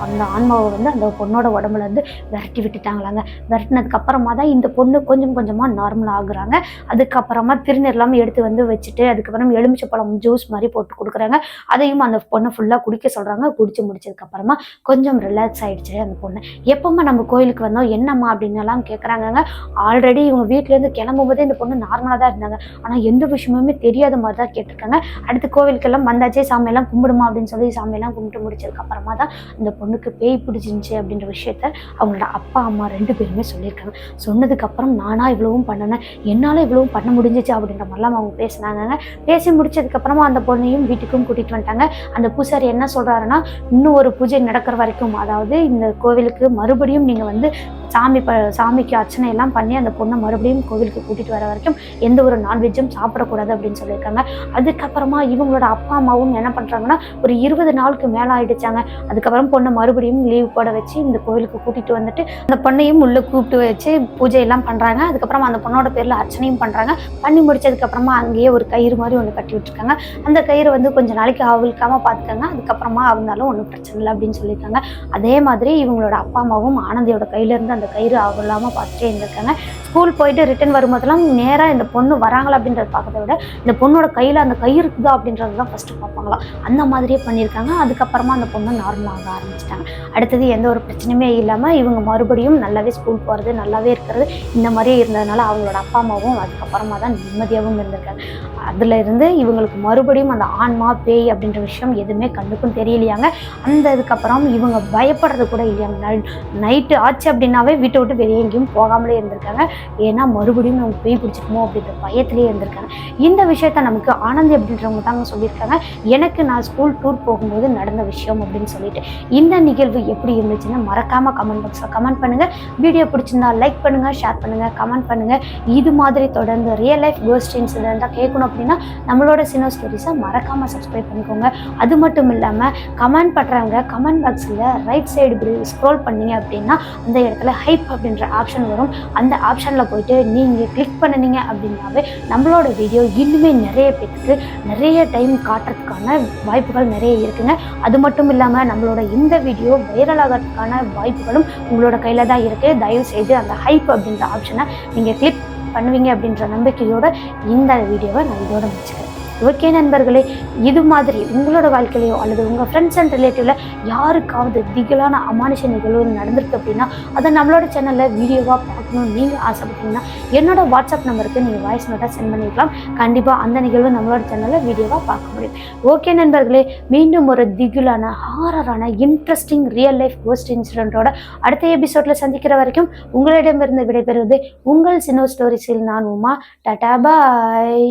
அந்த ஆன்மாவை அந்த பொண்ணோட உடம்புலேருந்து விரட்டி விட்டுட்டாங்களாங்க. விரட்டினதுக்கப்புறமா தான் இந்த பொண்ணு கொஞ்சம் கொஞ்சமாக நார்மலாக ஆகுறாங்க. அதுக்கப்புறமா திருநீர்லாம் எடுத்து வச்சுட்டு அதுக்கப்புறம் எலுமிச்சப்பழம் ஜூஸ் மாதிரி போட்டு கொடுக்குறாங்க. அதையும் அந்த பொண்ணை ஃபுல்லாக குடிக்க சொல்கிறாங்க. குடிச்சு முடிச்சதுக்கப்புறமா கொஞ்சம் ரிலாக்ஸ் ஆகிடுச்சு அந்த பொண்ணு. எப்போம்மா நம்ம கோயிலுக்கு வந்தோம், என்னம்மா அப்படின்னலாம் கேட்குறாங்க. ஆல்ரெடி இவங்க வீட்டிலேருந்து கிளம்பும் போதே இந்த பொண்ணு நார்மலாக தான் இருந்தாங்க, எந்த விஷயமுமே தெரியாத மாதிரி தான் கேட்டிருக்காங்க. அடுத்து கோவிலுக்கெல்லாம் வந்தாச்சே, சாமியெல்லாம் கும்பிடுமா அப்படின்னு சொல்லி சாமியெல்லாம் கும்பிட்டு முடிச்சதுக்கு அப்புறமா தான் இந்த பொண்ணுக்கு பேய் பிடிச்சிருந்துச்சு அப்படின்ற விஷயத்த அவங்களோட அப்பா அம்மா 2 பேருமே சொல்லியிருக்காங்க. சொன்னதுக்கப்புறம் நானா இவ்வளவும் பண்ணினேன், என்னால் இவ்வளவும் பண்ண முடிஞ்சிச்சு அப்படின்ற மாதிரிலாம் அவங்க பேசினாங்க. பேசி முடிச்சதுக்கப்புறமா அந்த பொண்ணையும் வீட்டுக்கும் கூட்டிகிட்டு வந்துட்டாங்க. அந்த பூசாரி என்ன சொல்கிறாருன்னா, இன்னும் ஒரு பூஜை நடக்கிற வரைக்கும், அதாவது இந்த கோவிலுக்கு மறுபடியும் நீங்கள் சாமிக்கு அர்ச்சனை எல்லாம் பண்ணி அந்த பொண்ணை மறுபடியும் கோவிலுக்கு கூட்டிகிட்டு வர வரைக்கும் எந்த ஒரு நான்வெஜ்ஜும் சாப்பிடக்கூடாது அப்படின்னு சொல்லியிருக்காங்க. அதுக்கப்புறமா இவங்களோட அப்பா அம்மாவும் என்ன பண்ணுறாங்கன்னா, ஒரு 20 நாளுக்கு மேலே ஆகிடுச்சாங்க. அதுக்கப்புறம் பொண்ணை மறுபடியும் லீவ் போட வச்சு இந்த கோவிலுக்கு கூட்டிகிட்டு வந்துட்டு அந்த பொண்ணையும் உள்ளே கூப்பிட்டு வச்சு பூஜையெல்லாம் பண்ணுறாங்க. அதுக்கப்புறம் அந்த பொண்ணோட பேரில் அர்ச்சனையும் பண்ணுறாங்க. பண்ணி முடிச்சதுக்கப்புறமா அங்கேயே ஒரு கயிறு மாதிரி ஒன்று கட்டி விட்டுருக்காங்க. அந்த கயிறு கொஞ்சம் நாளைக்கு அவிழ்க்காமல் பார்த்துக்காங்க. அதுக்கப்புறமா இருந்தாலும் ஒன்றும் பிரச்சனை இல்லை அப்படின்னு சொல்லியிருக்காங்க. அதே மாதிரி இவங்களோட அப்பா அம்மாவும் ஆனந்தியோட கையிலேருந்து அந்த கயிறு ஆகலாமல் பார்த்துட்டே இருந்திருக்காங்க. ஸ்கூல் போயிட்டு ரிட்டர்ன் வரும்போதெல்லாம் நேராக இந்த பொண்ணு வராங்களா அப்படின்றத பார்க்கறத விட இந்த பொண்ணோட கையில் அந்த கை இருக்குதா அப்படின்றது தான் ஃபஸ்ட்டு பார்ப்பாங்களாம். அந்த மாதிரியே பண்ணியிருக்காங்க. அதுக்கப்புறமா அந்த பொண்ணு நார்மலாக ஆரம்பிச்சிட்டாங்க. அடுத்தது எந்த ஒரு பிரச்சனையுமே இல்லாமல் இவங்க மறுபடியும் நல்லாவே ஸ்கூல் போகிறது, நல்லாவே இருக்கிறது, இந்த மாதிரியே இருந்ததுனால அவங்களோட அப்பா அம்மாவும் அதுக்கப்புறமா தான் நிம்மதியாகவும் இருந்திருக்காங்க. அதில் இருந்து இவங்களுக்கு மறுபடியும் அந்த ஆன்மா பேய் அப்படின்ற விஷயம் எதுவுமே கண்ணுக்கும் தெரியலையாங்க. இதுக்கப்புறம் இவங்க பயப்படுறது கூட இல்லையாங்க. நைட்டு ஆச்சு அப்படின்னாவே வீட்டை விட்டு வெளியே எங்கேயும் போகாமலே இருந்திருக்காங்க. ஏன்னா மறுபடியும் நமக்கு பேய் பிடிச்சிக்குமோ அப்படின்ற பயத்திலே இருந்திருக்காங்க. இந்த விஷயத்த நமக்கு ஆனந்தி அப்படின்றவங்க தாங்க சொல்லியிருக்காங்க. எனக்கு நான் ஸ்கூல் டூர் போகும்போது நடந்த விஷயம் அப்படின்னு சொல்லிட்டு. இந்த நிகழ்வு எப்படி இருந்துச்சுன்னு மறக்காமல் கமெண்ட் பாக்ஸில் கமெண்ட் பண்ணுங்கள். வீடியோ பிடிச்சிருந்தா லைக் பண்ணுங்கள், ஷேர் பண்ணுங்கள், கமெண்ட் பண்ணுங்கள். இது மாதிரி தொடர்ந்து ரியல் லைஃப் கோஸ்ட் இன்சிடென்ட்டாக கேட்கணும் அப்படின்னா நம்மளோட சினோ ஸ்டோரிஸை மறக்காமல் சப்ஸ்கிரைப் பண்ணிக்கோங்க. அது மட்டும் இல்லாமல் கமெண்ட் பண்ணுறவங்க கமெண்ட் பாக்ஸில் ரைட் சைடு இப்படி ஸ்க்ரோல் பண்ணிங்க அப்படின்னா அந்த இடத்துல ஹைப் அப்படின்ற ஆப்ஷன் வரும். அந்த ஆப்ஷனில் போயிட்டு நீங்கள் கிளிக் பண்ணினீங்க அப்படின்னாவே நம்மளோட வீடியோ இன்னுமே நிறைய பேருக்கு நிறைய டைம் காட்டுறதுக்கான வாய்ப்புகள் நிறைய இருக்குங்க. அது மட்டும் இல்லாமல் நம்மளோட இந்த வீடியோ வைரல் ஆகிறதுக்கான வாய்ப்புகளும் உங்களோட கையில் தான் இருக்குது. தயவு செய்து அந்த ஹைப் அப்படின்ற ஆப்ஷனை நீங்கள் கிளிக் பண்ணுவீங்க அப்படின்ற நம்பிக்கையோடு இந்த வீடியோவை நான் இதோட முடிச்சுக்கிறேன். ஓகே நண்பர்களே, இது மாதிரி உங்களோட வாழ்க்கையிலையோ அல்லது உங்கள் ஃப்ரெண்ட்ஸ் அண்ட் ரிலேட்டிவ்ல யாருக்காவது திகிலான அமானுஷ நிகழ்வு நடந்திருக்கு அப்படின்னா அதை நம்மளோட சேனலில் வீடியோவாக பார்க்கணும்னு நீங்கள் ஆசைப்பட்டீங்கன்னா என்னோட வாட்ஸ்அப் நம்பருக்கு நீங்கள் வாய்ஸ் நோட்டாக சென்ட் பண்ணிக்கலாம். கண்டிப்பாக அந்த நிகழ்வு நம்மளோட சேனலில் வீடியோவாக பார்க்க முடியும். ஓகே நண்பர்களே, மீண்டும் ஒரு திகிலான ஹாரரான இன்ட்ரெஸ்டிங் ரியல் லைஃப் கோஸ்ட் இன்சிடென்ட்டோட அடுத்த எபிசோடில் சந்திக்கிற வரைக்கும் உங்களிடமிருந்து விடைபெறுவது உங்கள் சினோ ஸ்டோரிஸில் நான் உமா. டாடா பாய்.